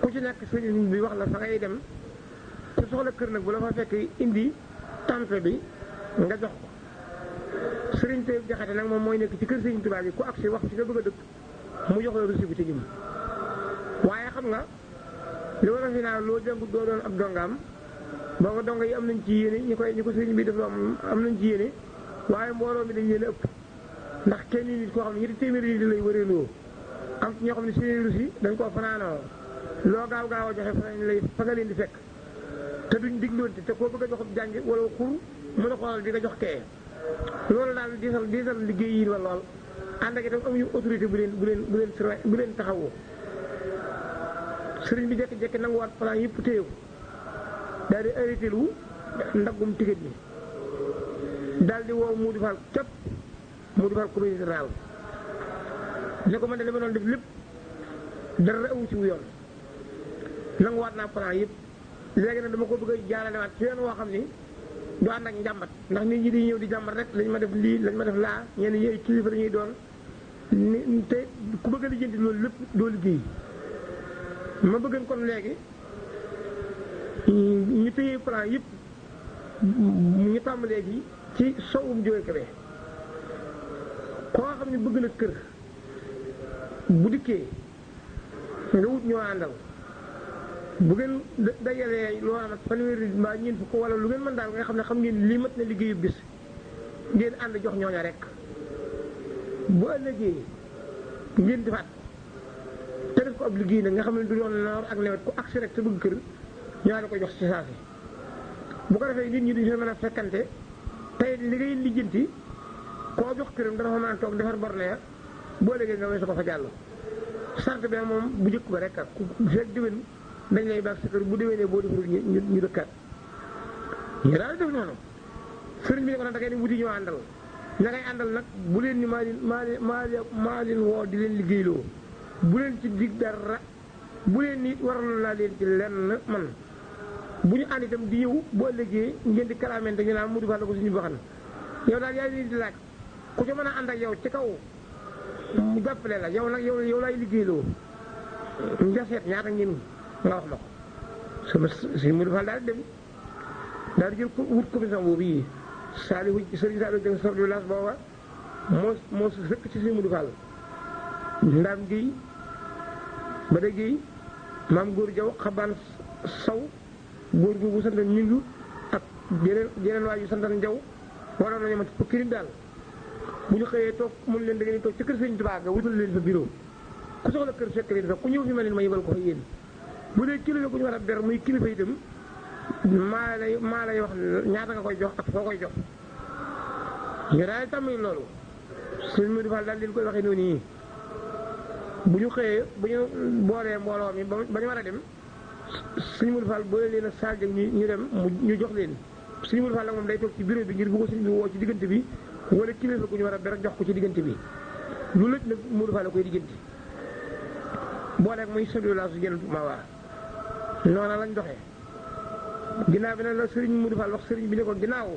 ku ci nekk Serigne bi wax la fa ngay dem ku soxla kër nag bu la fa fekk indi tampe bi nga jox ko Serigne Taïb Jaxate nag moom mooy nekk ci kër Serigne Touba bi ku agsi wax ci nga bëgg a dëkk mu jox la reçu bi te jëm waaye xam nga li war a fi naa loo jàngut doo doon ab dongaam boo ko donga yi am nañ ci yéene ñi ko sëriñ bi def am nañ ci yéene waaye mbooloo mi dañ leen ëpp ndax kenn nit koo xam ne ñetti téeméeri nit lay wëreeloo am ci ñoo xam ne seen rusi dañ koo fanaanoo loo gaaw a joxe fa nga leen di fekk te duñ digloonte te koo bëgg a jox jàngi wala xur mën a xoolal di nga jox kee loolu daal diisal liggéey yi la lool ànd ak itam amuñu autorité bu leen taxawoo sëriñ bi jekki-jekki nanguwaat plan yëpp téyewu daal di arrêté lu ndaggum ticket bi daal di woow Modou Fall képp Modou Fall communauté rurale ne ko man de li ma doon def lépp dara awu ci wu yoon nanguwaat naa plan yëpp léegi nag dama ko bëgg a jaaralewaat ci yoon woo xam ni du ànd ak njàmbat ndax nit ñi di ñëw di jàmbat rek lañ ma def lii lañ ma def laa ñenn ñi ay kilifa la ñuy doon te ku bëgg a lijjanti loolu lépp doo liggéey ma bëggoon kon léegi ñu téye plan yëpp ñu tàmbalee léegi ci sowum jóge Kébé koo xam ne bëgg na kër bu dikkee nga wut ñoo àndal bu ngeen dajalee loo am ak fanweeri mbaa ñeent fukk wala lu ngeen mën daal nga xam ne xam ngeen lii mat na liggéeyu bis ngeen ànd jox ñooña rek bu ëllëgee ngeen defaat te def ko ab liggéey nag nga xam ne du doon noor ak nawet ku agsi rek te bëgg kër ñoo la ko jox ci saa si bu ko defee nit ñi duñ fa mën a fekkante tey li ngay lijjanti koo jox këram dana fa mën a toog defar borne ya boo léegi nga weesu ko fa jàll sart bi moom bu njëkk ba rek ak ku fekk déwén dañ lay baax sa kër bu déwénee boo defarul ñu dëkkaat ñu daal def noonu sëriñ bi ne ko nag da ngay di wuti ñoo àndal ña ngay àndal nag bu leen ni maa leen woo di leen liggéeyloo bu leen ci dig dara bu leen nit waraloon naa leen ci lenn man bu ñu ànd itam di ñëw boo ëllëgee ngeen di kalaamente ñu naan Modou Fall la ko suñu baxan yow daal yaa ngi di laaj ku ci mën a ànd ak yow ci kaw mu jàppale la yow nag yow laay liggéeyloo nga seet ñaata ngeen nga wax ma ko sama si Modou Fall daal di dem daal di jël wut commission boobu yi Saliou Serigne Saliou Dieng chef de village booba moo sëkk ci suñu Modou Fall Ndam Guèye Bada Guèye maam góor Jaw xabaan saw góor googu santan ñingu ak jeneen waay yu santan Jaw waroon nañu ma fukki nit daal bu ñu xëyee toog mun leen da ngeen toog ci kër Sëriñ Tuubaa nga wutal leen fa bureau ku soxla kër fekk leen fa ku ñëw fi ma leen ma yebal ko fa yéen bu dee kilifa bu ñu war a ber muy kilifa itam maa lay wax ñaata nga koy jox ak foo koy jox ñu daal tàmmali loolu sëñ Modou Fall daal leen koy waxee noonu yi bu ñu xëyee bu ñu boolee mbooloo mi ba ñu war a dem sëñ Modou Fall boole leen ak Sadio ñu dem ñu jox leen sëñ Modou Fall moom day toog ci bureau bi ngir bu ko sëñ bi woo ci diggante bi wala kilifa gu ñu war a ber jox ko ci diggante bi lu lëj nag Modou Fall koy diggante booleeg muy sodolaa su jël ma waa noona lañ doxee ginnaaw bi nag la sëriñ Modou Fall wax sëriñ bi ne ko ginnaaw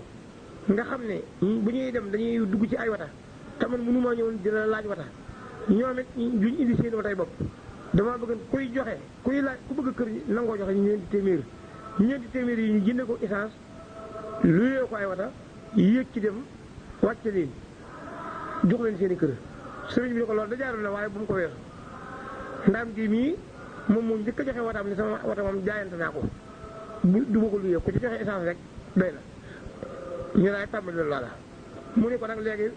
nga xam ne bu ñuy dem dañuy dugg ci ay wata te man mënu maa ñëwoon dina laaj wata ñoom it duñ indi seen watay bopp dama bëgg kuy joxe kuy laaj ku bëgg kër nangoo joxe ñeenti téeméer yi ñu jënde ko essence luyee ko ay wata yéeg ci dem wàcce leen jox leen seen i kër sëriñ bi ne ko loolu da jaarul na waaye bu mu ko weesu ndaam gi mii moom njëkk a joxe wataam ni sama wata moom jaayante naa ko du ma ko luyee ku ci joxe essence rek doy na ñu laay tàmbali loola mu ne ko nag léegi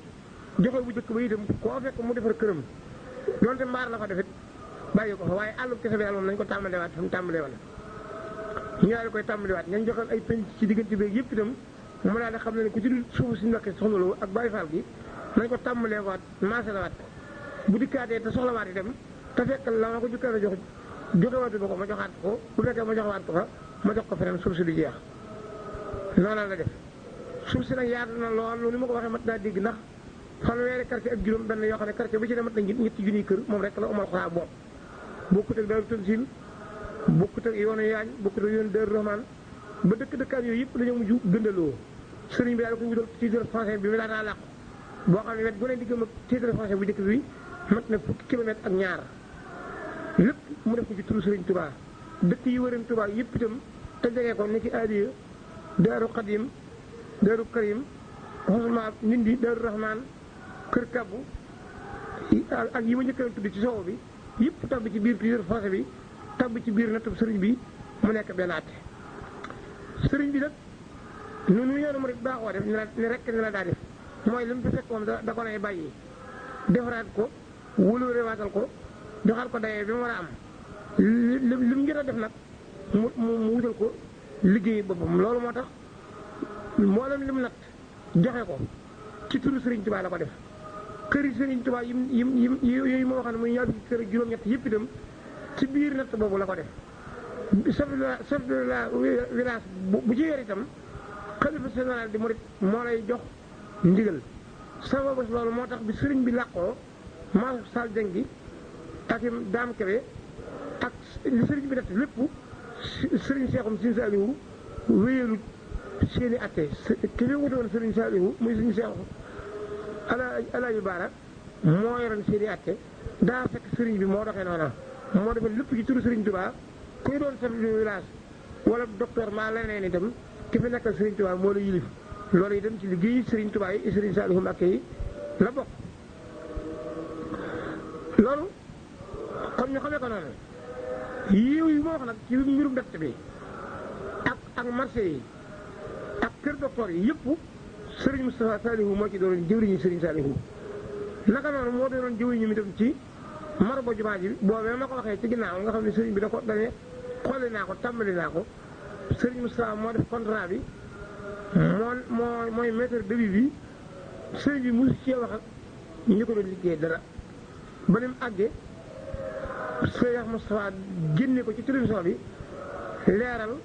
joxe bu njëkk ba itam koo fekk mu defar këram donte mbaar la fa defit bàyyi ko fa waaye àllub kese bi daal moom nañ ko tàmbalewaat fi mu tàmbalee woon ñu daal di koy tàmbaliwaat ñañ joxal ay penc ci diggante beeg yëpp itam mu daal di xam ne ku ci dul suufu si Mbàkke soxna Lo ak Baye Fall gi nañ ko tàmbalee waat maase la waat bu dikkaatee te soxlawaat itam te fekk la ma ko jukka la joxewaatu ba ko ma joxaat ko bu fekkee ma joxewaat ko fa ma jox ko feneen suuf si du jeex noonu la def suuf si nag yaatu na lool ni ma ko waxee mat naa dégg ndax fanweeri quartier ak juróom benn yoo xam ne quartier bu ci ne mat na ñetti junniy kër moom rek la Omar Xaa bopp bokkut ak Daaru Tansil bokkut ak yoonu Yaañ bokkut ak yoonu Daaru Rahman ba dëkkaan yooyu yëpp dañoo mujj gëndaloo sëriñ bi daal ko wutal titre foncier bi mu laataa làqu boo xam ne wet gu ne diggam ak titre foncier bu njëkk bi mat na fukki kilomètre ak ñaar lépp mu def ko ci turu sëriñ Touba dëkk yi wëran Touba yëpp itam te jege ko ni ki Aliya Daaru Xadim Daaru Karim xosma Ndindi Daaru Rahman Kër Kabbu ak yi ma njëkk a tudd ci sowu bi yëpp tabb ci biir titre foncier bi tabb ci biir nattub sëriñ bi mu nekk benn àtte sëriñ bi nag nu yoonu murid baaxoo def ni rek ni la daa def mooy li mu fi fekk moom da ko nay bàyyi defaraat ko wóoluréwaatal ko joxaat ko dayee bi mu war a am li mu njëkk a def nag mu wutal ko liggéey boppam loolu moo tax mboolem li mu natt joxe ko ci turu Sëriñ Tuubaa la ko def këri Sëriñ Tuubaa yooyu moo xam ne muy ñaar fukki kër ak juróom-ñett yëpp itam ci biir natt boobu la ko def chef de la village bu ci yor itam xalifa général di murid moo lay jox ndigal sababu loolu moo tax bi sëriñ bi làqoo Maam Sall Jeng gi ak Daam Kebe ak li sëriñ bi def lépp sëriñ Seexum Sëriñ Saaliwu wéyalu seeni atte ki fi wutoon sëriñ Saaliwu muy sëriñ Seexu Alaaji Baara moo yoroon seeni atte daa fekk sëriñ bi moo doxee noona moo defal lépp ci turu sëriñ Tuubaa kuy doon chef de village wala docteur maa leneen itam ki fi nekkal sëriñ Tuubaa moo la yilif loolu itam ci liggéey sëriñ Tuubaa yi sëriñ Saalihu Mbàkke yi la bokk loolu kon ñu xamee ko noonu yiw yi ma wax nag ci mbirum dëkk bi ak marché yi ak kër docteur yi yëpp sëriñ Moustapha Saalihu moo ci doon jëwriñu sëriñ Saalihu naka noonu moo doon jëwriñu mi itam ci marabu jumaa ji boobee ma ko waxee ci ginnaaw nga xam ne sëriñ bi da ko dane xooli naa ko tàmbali naa ko sëriñ Moustapha moo def contrat bi mooy maître de bi sëriñ bi mosu cee wax ak ñu ko doon liggéey dara ba ni mu àggee Cheikh Moustapha génne ko ci télévision bi leeral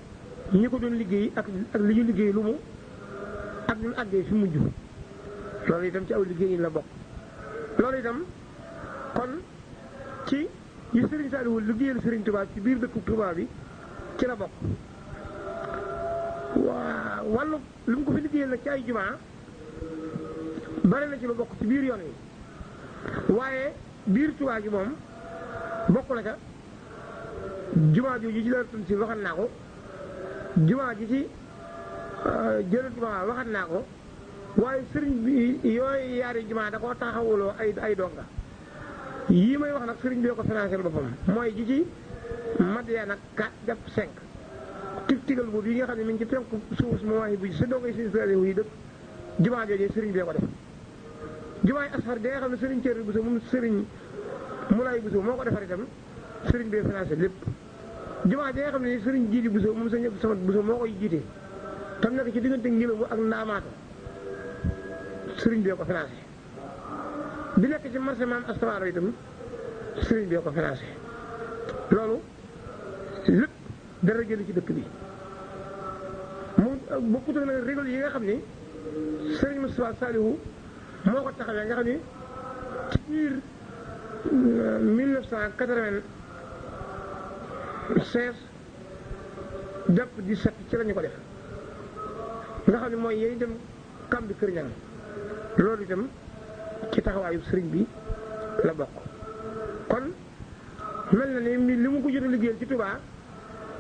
ñi ko doon liggéey ak li ñu liggéey lu mu ak ñu àggee fi mujj loolu itam ci aw liggéey yi la bokk loolu itam kon ci yi Sëriñ Saalihu liggéeyal Sëriñ Tuubaa ci biir dëkku Tuubaa bi ci la bokk waa wàllu lu mu ko fi liggéeyal nag ci ay jumaa bari na ci lu bokk ci biir yoon wi waaye biir Tuubaa gi moom bokk na ca jumaa jooju ci Daaru Tansil waxat naa ko jumaa ji ci jëlu jumaa waxat naa ko waaye sëriñ bi yooyu yaari jumaa da koo taxawuloo ay donga yii may wax nag sëriñ bi ko financé boppam mooy ji ci Madiana nag 4 jàpp 5 tigal boobu yi nga xam ne mi ngi ci penku suuf si mooy bu sa dongay Sëriñ Saalihu yi dëkk jumaa jooju sëriñ bi ko def jumaay asfar da nga xam ne sëriñ Thierno Bousso moom sëriñ Moulay Bousso moo ko defar itam sëriñ bi financé lépp jumaa ji nga xam ne sëriñ Jiidi Bousso moom sëriñ Abdou Samad Bousso moo koy jiite tam nekk ci diggante Ngilamu ak Ndaamaatu sëriñ bi ko financé bi nekk ci marché Maam Astawaaro itam sëriñ bi ko financé loolu lépp dara jël ci dëkk bi bokkut ak nag régal yi nga xam ni Serigne Moustapha Saliou moo ko taxawee nga xam ni ci biir 1996 jàpp 17 ci la ñu ko def nga xam ne mooy yéen itam kam bi Kër Ñang loolu itam ci taxawaayu sëriñ bi la bokk. kon mel na ni li mu ko jot a liggéeyal ci Touba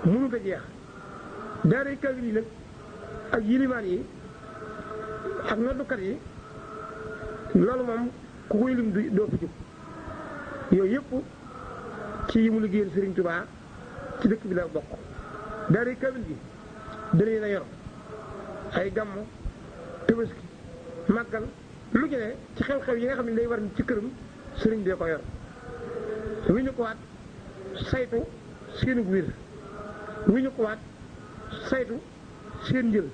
mënut a jeex daaray kaamil yi nag ak yilimaan yi ak noddukat yi loolu moom ku koy lim doo fi jub yooyu yëpp ci yi mu liggéeyal sëriñ Touba ci dëkk bi la bokk. daaray kaamil gi danañ la yor ay gàmmu Tabaski màggal lu ci ne ci xew-xew yi nga xam ne day war ci këram sëriñ bee ko yor wi ñu ko waat saytu seenug wir wi ñu ko waat saytu seen njël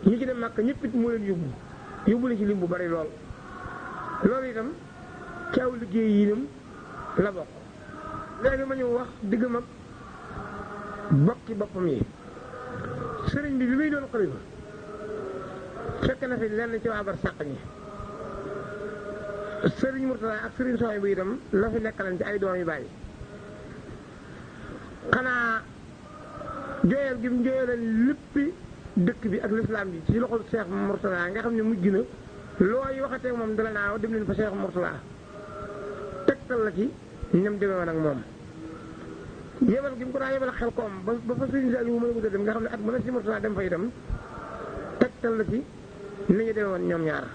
ñi ci dem màkk ñëpp it moo leen yóbbu la ci lim bu bari lool loolu itam ci aw liggéey yi nam la bokk. léegi ma ñëw wax diggam ak bokki boppam yi sëriñ bi muy doon xalifa fekk na fi lenn ci waa bar sàq ñi sëriñ Murtala ak sëriñ Soy bu itam la fi nekk leen ci ay doom yu bàyyi xanaa jooyal gi mu jooyaleen léppi dëkk bi ak lislaam bi ci loxol Cheikh Murtala nga xam ne mujj na looy waxatee moom dala naa dem leen fa Cheikh Murtala tegtal la ci ñam demee woon ak moom yebal gi mu ko daa yebal xel koom ba fa sëriñ Saliou mën a gudd dem nga xam ne at mën a si Murtala dem fa itam tegtal la ci ni ñu demee woon ñoom ñaar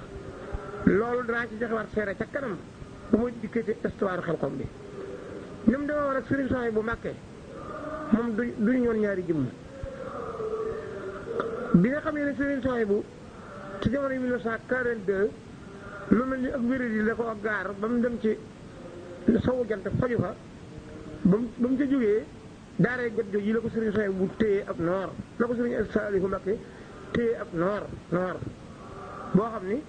loolu danaa ci joxewaat seere ca kanam bu ma dikkee ci histoire xel koom bi ni mu demee woon ak sëriñ Soy bu Mbàkke moom duñu ñoon ñaari jëmm bi nga xam ne sëriñ Soy bu ci jamono 1942 lu mel ni ak wéréd yi la ko gaar ba mu dem ci sowu jant faju fa ba mu ca jógee daaray got jooju yi la ko sëriñ Soy bu téye ab noor la ko sëriñ Saliou Mbàkke téye ab noor boo xam ni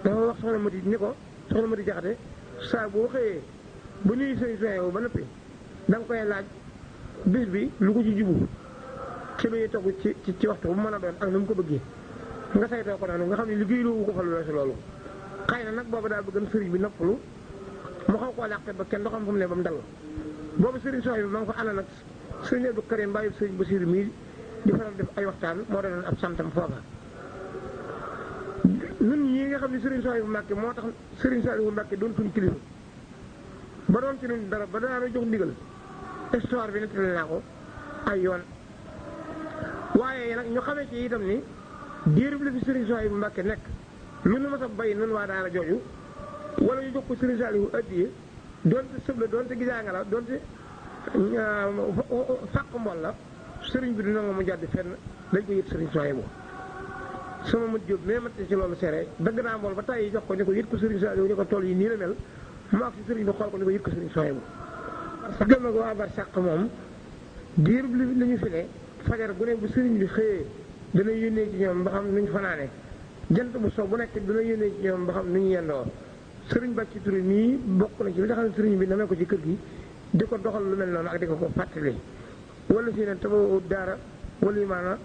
dafa wax soxna Mati ni ko soxna Mati Jaxate saa boo xëyee ba nuyu sëriñ Soy ba noppi da nga koy laaj bis bi lu ko ci jubu ci lu ñuy togg ci waxtu bu mën a doon ak nu mu ko bëggee nga saytoo ko noonu nga xam ne liggéey loowu ko fa lu weesu loolu xëy na nag boobu daa bëggan sëriñ bi noppalu mu xaw koo làqte ba kenn doo xam fu mu ne ba mu dal boobu sëriñ Soy bi ma nga ko ànd nag sëriñ Abdou Karim bàyyi sëriñ Basiru mii di faral def ay waxtaan moo doon ab santam foofa ñun ñii nga xam ne sëriñ Soy bu Mbàkke moo tax sëriñ Saliou Mbàkke doon suñ kilifa ba doon ci ñun dara ba daana jox ndigal histoire bi nettali naa ko ay yoon waaye nag ñu xamee ci itam ni diirub la fi sëriñ Soy bu Mbàkke nekk lu nu ma sa bay nun waa daara jooju wala ñu jox ko sëriñ Saliou addiye doonte sëb la doonte gisaanga la doonte fàq mbol la sëriñ bi du nangu mu jàdd fenn dañ ko yët sëriñ Soy bu sama mët jóob mais matte ci loolu seere dagg naa mbool ba tàyyi jox ko ni ko yët ko sëriñ Saliou ni ko tool yi nii la mel mu ak si sëriñ bi xool ko ni ko yët ko sëriñ Soy bu gëm ak waa bar sàq moom diirub li ñu fi ne fajar bu ne bu sëriñ bi xëyee dana yónnee ci ñoom ba xam nuñ fanaane jant bu so bu nekk dana yónnee ci ñoom ba xam nu ñu yendoo sëriñ Bàcci Touré mii bokk na ci li nga xam ne sëriñ bi namee ko ci kër gi di ko doxal lu mel noonu ak di ko fàttali wala si ne tabawu daara wala yi maana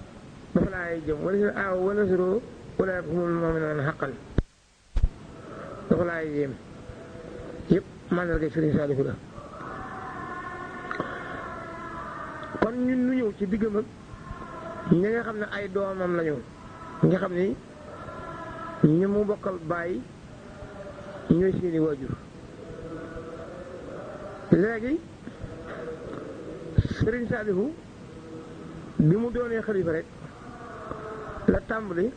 ba fa laay jëm wala si ne aaw wala suro wala humul mu'minuuna haqqan ba fa laay jëm yëpp mandarga sëriñ Saliou la kon ñun ñu ñëw ci diggam ak ñi nga xam ne ay doomam lañu nga xam ni ñi mu bokkal bàyyi ñooy seeni waajur léegi sëriñ Saliou bi mu doonee xalifa rek la tàmbali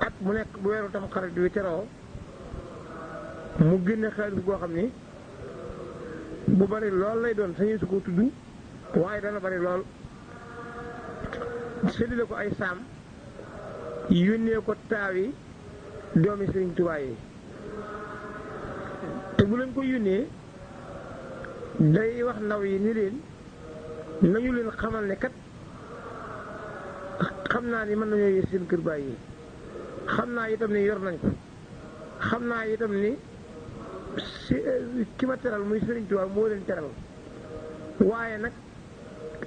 at mu nekk bu weeru tam xarit bi teroo mu génne xaalis boo xam ni bu bari lool lay doon sañu su ko tudd waaye dana bari lool séddale ko ay saam yónnee ko taawi doomi sëriñ Tuubaa yi te bu leen ko yónnee day wax ndaw yi ni leen nañu leen xamal ne kat xam naa ni mën nañoo yor seen kër baay yi xam naa itam ni yor nañ ko xam naa itam ni ki ma teral muy sëriñ Tuubaa moo leen teral waaye nag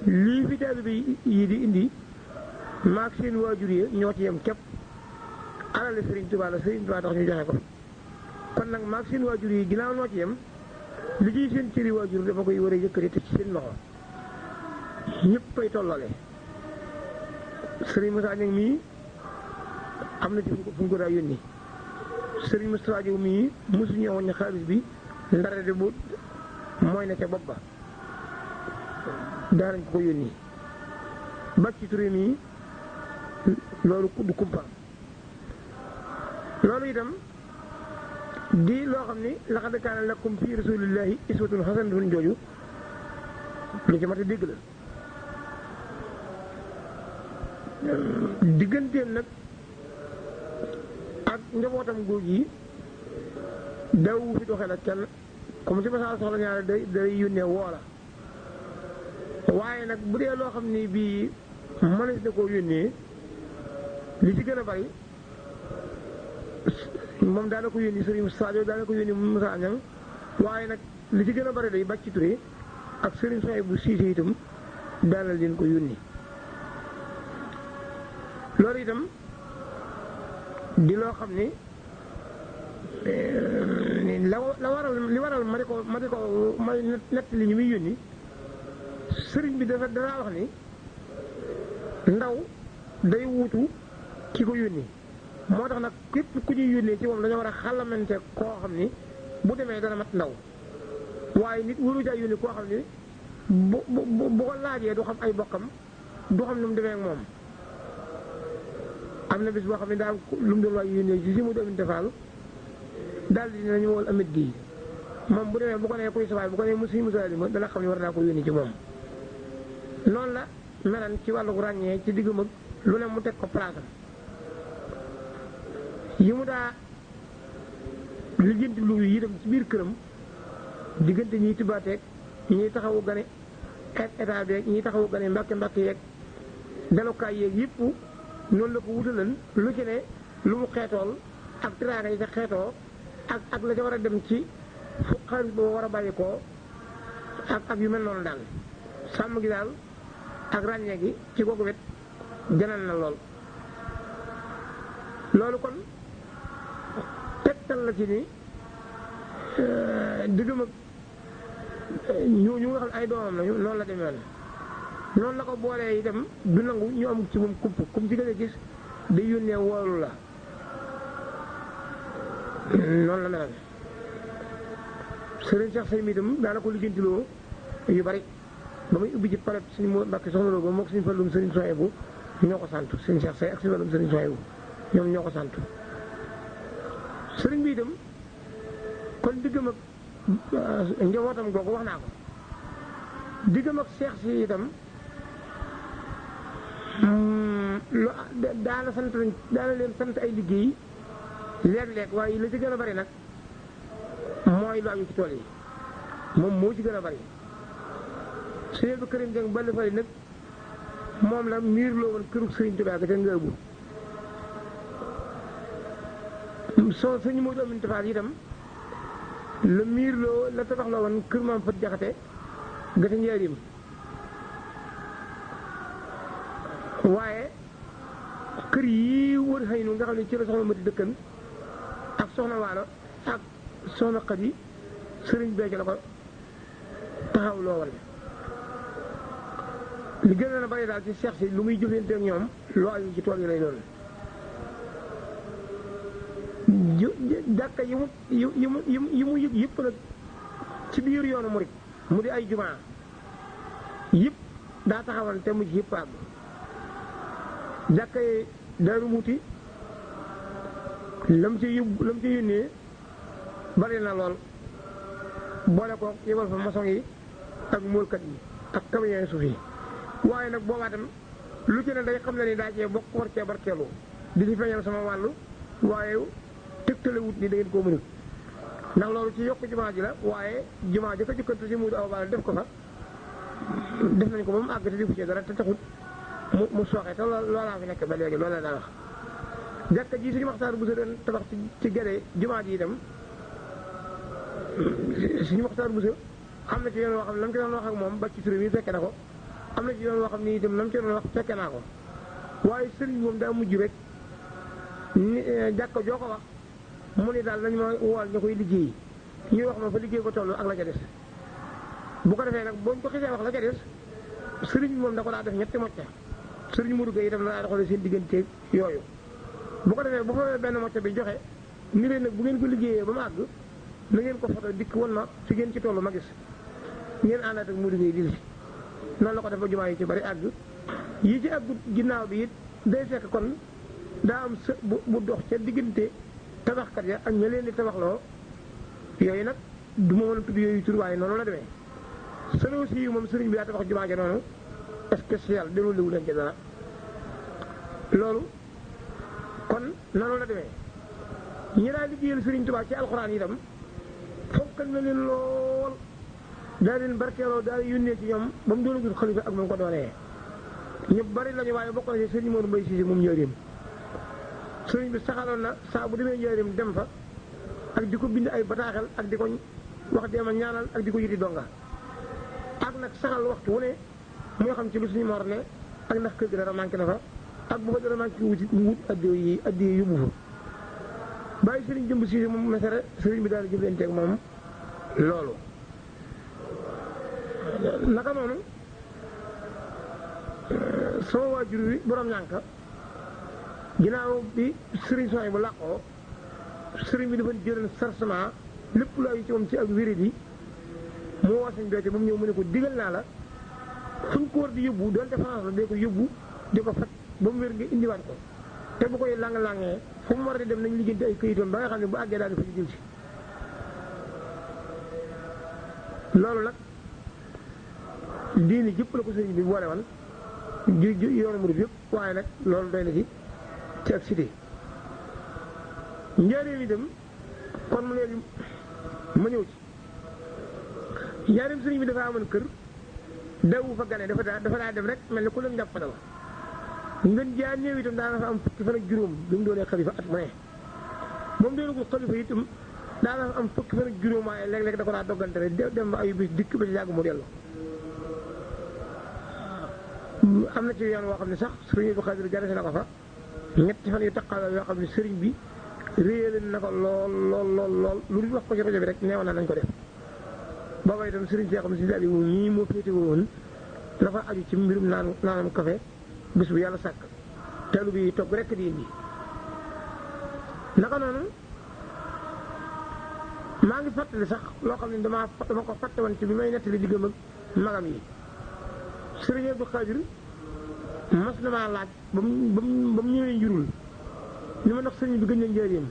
lii fi taalibe yi di indi maag seen waajur yi ñoo ci yem képp alal Sëriñ Tuubaa la Sëriñ Tuubaa tax ñu joxe ko kon nag maag seen waajur yi ginnaaw ñoo ci yem li ciy seen cëri waajur dama koy war a yëkkati te ci seen loxo ñëpp ay tollale Sëriñ Moussa Niang mii am na ci fu ñu ko daa yónni Sëriñ Moustapha Diop mii mosu ñëwoon ne xaalis bi ndare de bu mooy na ca bopp ba daanañ ko yónni Bàcci Touré mii loolu du kumpa loolu itam di loo xam ni laqad kaana lakum fi rasulillahi iswatun hasanatun jooju lu ci mat a dégg la digganteem nag ak njabootam góor yi daw fi doxee la kenn comme si masaa soxla ñaare day yónnee woola waaye nag bu dee loo xam ni bii mënees na koo yónnee li ci gën a bari moom daana ko yónni Sëriñ Sadio daana ko yónni Moussa Niang waaye nag li ci gën a bari day Bàcci Touré ak Sëriñ Souhaïbou Cissé itam daana leen ko yónni loolu itam di loo xam ni li waral ma nett li ñu muy yónni sëriñ bi danaa wax ni ndaw day wuutu ki ko yónni moo tax nag képp ku ñuy yónnee ci moom dañoo war a xalamante koo xam ni bu demee dana mat ndaw waaye nit waru jaay yónni koo xam ni bu ko laajee du xam ay bokkam du xam nu mu demee ak moom am na bis boo xam ne daal lu mu doon waay yónnee ci si mu doon defal daal di dinañu wol amit gi moom bu demee bu ko nee kuy sawaay bu ko nee musi musalima dana xam ne war naa ko yónni ci moom noonu la melan ci wàllu ràññee ci digg mag lu ne mu teg ko place yi mu daa lijjanti lu yi itam ci biir këram diggante ñiy tibaateeg ñiy taxawu gane état beeg ñiy taxawu gane mbàkke yeeg dalukaay yeeg yëpp noonu la ko wutalan lu ci ne lu mu xeetool ak tiraanga yi ca xeetoo ak la ca war a dem ci fu xaalis boobu war a bàyyi koo ak yu mel noonu daal sàmm gi daal ak ràññee gi ci googu wet janal na loolu kon tegtal la ci ni diggam ak ñu nga xam ay doomam lañu noonu la demee noonu la ko boolee itam du nangu ñu am ci moom kum ci gën a gis day yónnee woolu la noonu la melal Sëriñ Cheikh Say mi itam daana ko lijjantiloo yu bari ba muy ubbi ci palais suñu moo Mbàkke soxna Lo ba moo ko suñu fàllum Sëriñ Souhaïbou ñoo ko sant Sëriñ Cheikh Say ak suñu fàllum Sëriñ Souhaïbou ñoom ñoo ko sant sëriñ bi itam kon diggam ak njabootam googu wax naa ko diggam ak seex si itam daana leen sant ay liggéey léeg-léeg waaye la ci gën a bari nag mooy lu aju ci tool yi moom moo ci gën a bari su yebbu kërim jëng ball fari nag moom la miir loo woon kërug Sëriñ Tuubaa ga ca ngëbu soo sëñ Moodu Amin Tafaal itam la miir loo la tabax loo woon kër Maam Fat Jaxate ga ca Njaaréem waaye kër yi wër xëy nu nga xam ne ci la soxna Mati dëkkan ak soxna Waalo ak soxna Xadi sëriñ Béthio la ko taxaw loo woon li gën a bari daal ci seex si lu muy jëflante ak ñoom loo aju ci tool yi lay doon jàkka yi mu yëg yëpp nag ci biir yoonu murit mu di ay jumaa yëpp daa taxawal te mu ci yëpp àgg jàkka yi Daaru Muti lam ci yónnee bari na lool boole ko yebal fa maçon yi ak móolkat yi ak camion yi suuf yi waaye nag boobaa tam lu ci ne day xam ne ni daa cee bokk war cee barkeelu di ci feeñal sama wàllu waaye tegtale wut ni da ngeen koo mënut ndax loolu ci yokk jumaa ji la waaye jumaa ji ko jëkkante si Muudu Awa Balla def ko fa def nañ ko ba mu àgg te defu ci dara te taxut mu sooxee te loolaa fi nekk ba léegi loolu la daa wax jàkka ji suñu Maxtaar Buso doon tabax ci gere jumaa ji itam suñu Maxtaar Buso am na ci yoon woo xam ne lam ci doon wax ak moom Bàcci Touré mi fekke na ko am na ci yoon woo xam ne itam lam ci doon wax fekke naa ko waaye sëriñ moom daa mujj rek ni jàkka joo ko wax mu ni daal nañ ma wool ñu koy liggéey ñuy wax ma fa liggéey ko toll ak la ca des bu ko defee nag booñ ko xisee wax la ca des sëriñ bi moom da ko daa def ñetti mocca sëriñ Modou Gueye itam la daa doxalee seen diggante yooyu bu ko defee bu fa benn mocca bi joxe ni leen nag bu ngeen ko liggéeyee ba mu àgg na ngeen ko foto dikk won ma fi ngeen ci toll ma gis ngeen àndaat ak Modou Gueye dil si noonu la ko def ba jumaa yi ci bari àgg yi ci àggut ginnaaw bi it day fekk kon daa am së bu dox ca diggante tabaxkat ya ak ña leen di tabaxloo yooyu nag du ma mën a tudd yooyu tur waaye noonu la demee solo si moom sëriñ bi daa tabax jumaa ja noonu spécial delloo liwu leen ci dara loolu kon noonu la demee ñi daa liggéeyal sëriñ Tuubaa ci alxuraan itam fonkal na leen lool daa leen barkeeloo daa yónnee ci ñoom ba mu doonagul xalifa ak moom ko doonee ñu bari lañu waaye bokk na ci sëriñ Modou Mbaye Cissé moom njëriñ sëriñ bi saxaloon na saa bu demee njëriñ dem fa ak di ko bind ay bataaxel ak di ko wax deema ñaanal ak di ko yiti donga ak nag saxal waxtu wu ne moo xam ci lu suñu mor ne ak ndax kër gi dara manqué na fa ak bu fa dara manqué wuti mu wut addiyo yóbbu fa bàyyi sëriñ Jëmb Cissé moom mesere sëriñ bi daal di jëflanteeg moom loolu naka noonu sama waajur wi borom ñànka ginnaaw bi sëriñ Soy bu làqoo sëriñ bi dafa jëral sarcement lépp lu ay ci moom ci ak wérit yi mu woo sëñ Béthio ba mu ñëw mu ne ko digal naa la fu ñu ko war di yóbbu doonte France la dee ko yóbbu di ko faj ba mu wér nga indiwaat ko te bu koy lang-langee fu mu war di dem nañ liggéeyante ay këyitoon ba nga xam ne bu àggee daal di fa jël si loolu nag diini jëpp la ko sëriñ bi boole woon yoonu murid yëpp waaye nag loolu doy na ci ak cité njaareem itam kon mu léegi ma ñëw ci njaareem sëriñ bi dafa amoon kër dawu fa gane dafa daa dem rek mel ni ku leen njàpp dal ngeen jaar ñëw itam daana fa am fukki fan ak juróom bi mu doonee xalifa at mu ne moom doonagul xalifa itam daana fa am fukki fan ak juróom waaye léeg-léeg da ko daa doggante rek dem ba ay bis dikk ba ci yàgg mu dellu am na ci yoon woo xam ne sax sëriñ Abdou Khadir jarase na ko fa ñetti fan yu taqaloo yoo xam ne sëriñ bi réyale na ko lool lu dul wax ko ci rajo bi rek neewoon na nañ ko def booba itam sëriñ see xam ne si daal wu nii moo féete woon dafa aju ci mbirum naanam café bis bu yàlla sàkk teelu bi togg rekk di indi naka noonu maa ngi fàttali sax loo xam ne dama ko fàtte woon ci bi may nettali diggam ak magam yi sëriñ Abdou Khadir mas na maa laaj ba mu ñëwee njurul ni ma ndax sëriñ bi gëj na njëriñam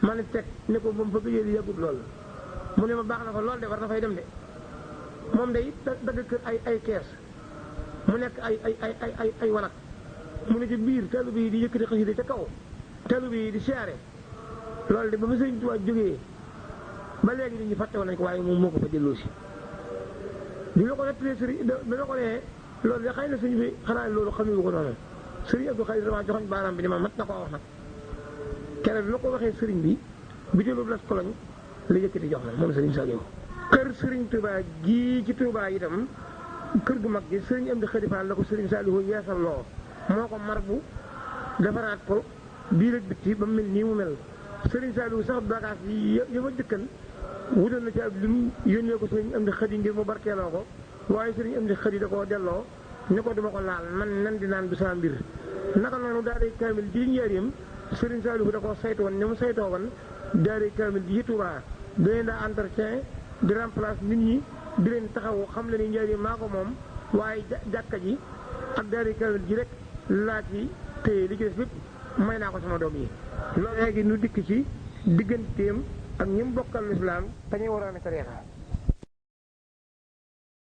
ma ne teg ne ko moom fa gëjee di yàggut lool mu ne ma baax na fa lool de war na fay dem de moom day dagg kër ay kees mu nekk ay wanag mu ne ci biir taalibe yi di yëkkati xasida ca kaw taalibe yi di siyaare loolu de ba ma sëriñ Tuubaa jógee ba léegi nit ñi fàtte woon nañ ko waaye moom moo ko fa delloo si bi ma ko nettalee sëriñ bi ma ko nee loolu de xëy na sëriñ bi xanaa loolu xamewu ko noonu sëriñ Abdou Khadir dama joxoñ baaraam bi ni ma mat na koo wax nag keroog bi ma ko waxee sëriñ bi bitéelu las koloñ la yëkkati jox ma moom sëriñ Saliou kër sëriñ Touba gii ci Touba itam kër gu mag gi sëriñ Amdi Khady Fall la ko sëriñ Saliou yeesal loo moo ko mar bu defaraat ko biir ak bitti ba mu mel nii mu mel sëriñ Saliou sax bagage yi yëfa jëkkan wutal na ci ab lim yónnee ko sëriñ Amdi Khady ngir mu barkeeloo ko waaye sëriñ Amdi Khady da koo delloo ne ko duma ko laal man nan di naan du saa mbir naka noonu daaray kaamil ji njaareem sëriñ Saliou da koo saytu woon ne mu saytoo woon daaray kaamil ji Touba da leen daa entretien di remplace nit ñi di leen taxawu xam le ni njaareem maa ko moom waaye jàkka ji ak daaray kaamil ji rek laa ci téye li ci des lépp may naa ko sama doom yi loolu léegi nu dikk ci digganteem ak ñi mu bokkal lislaam te ñuy waroon a tariixa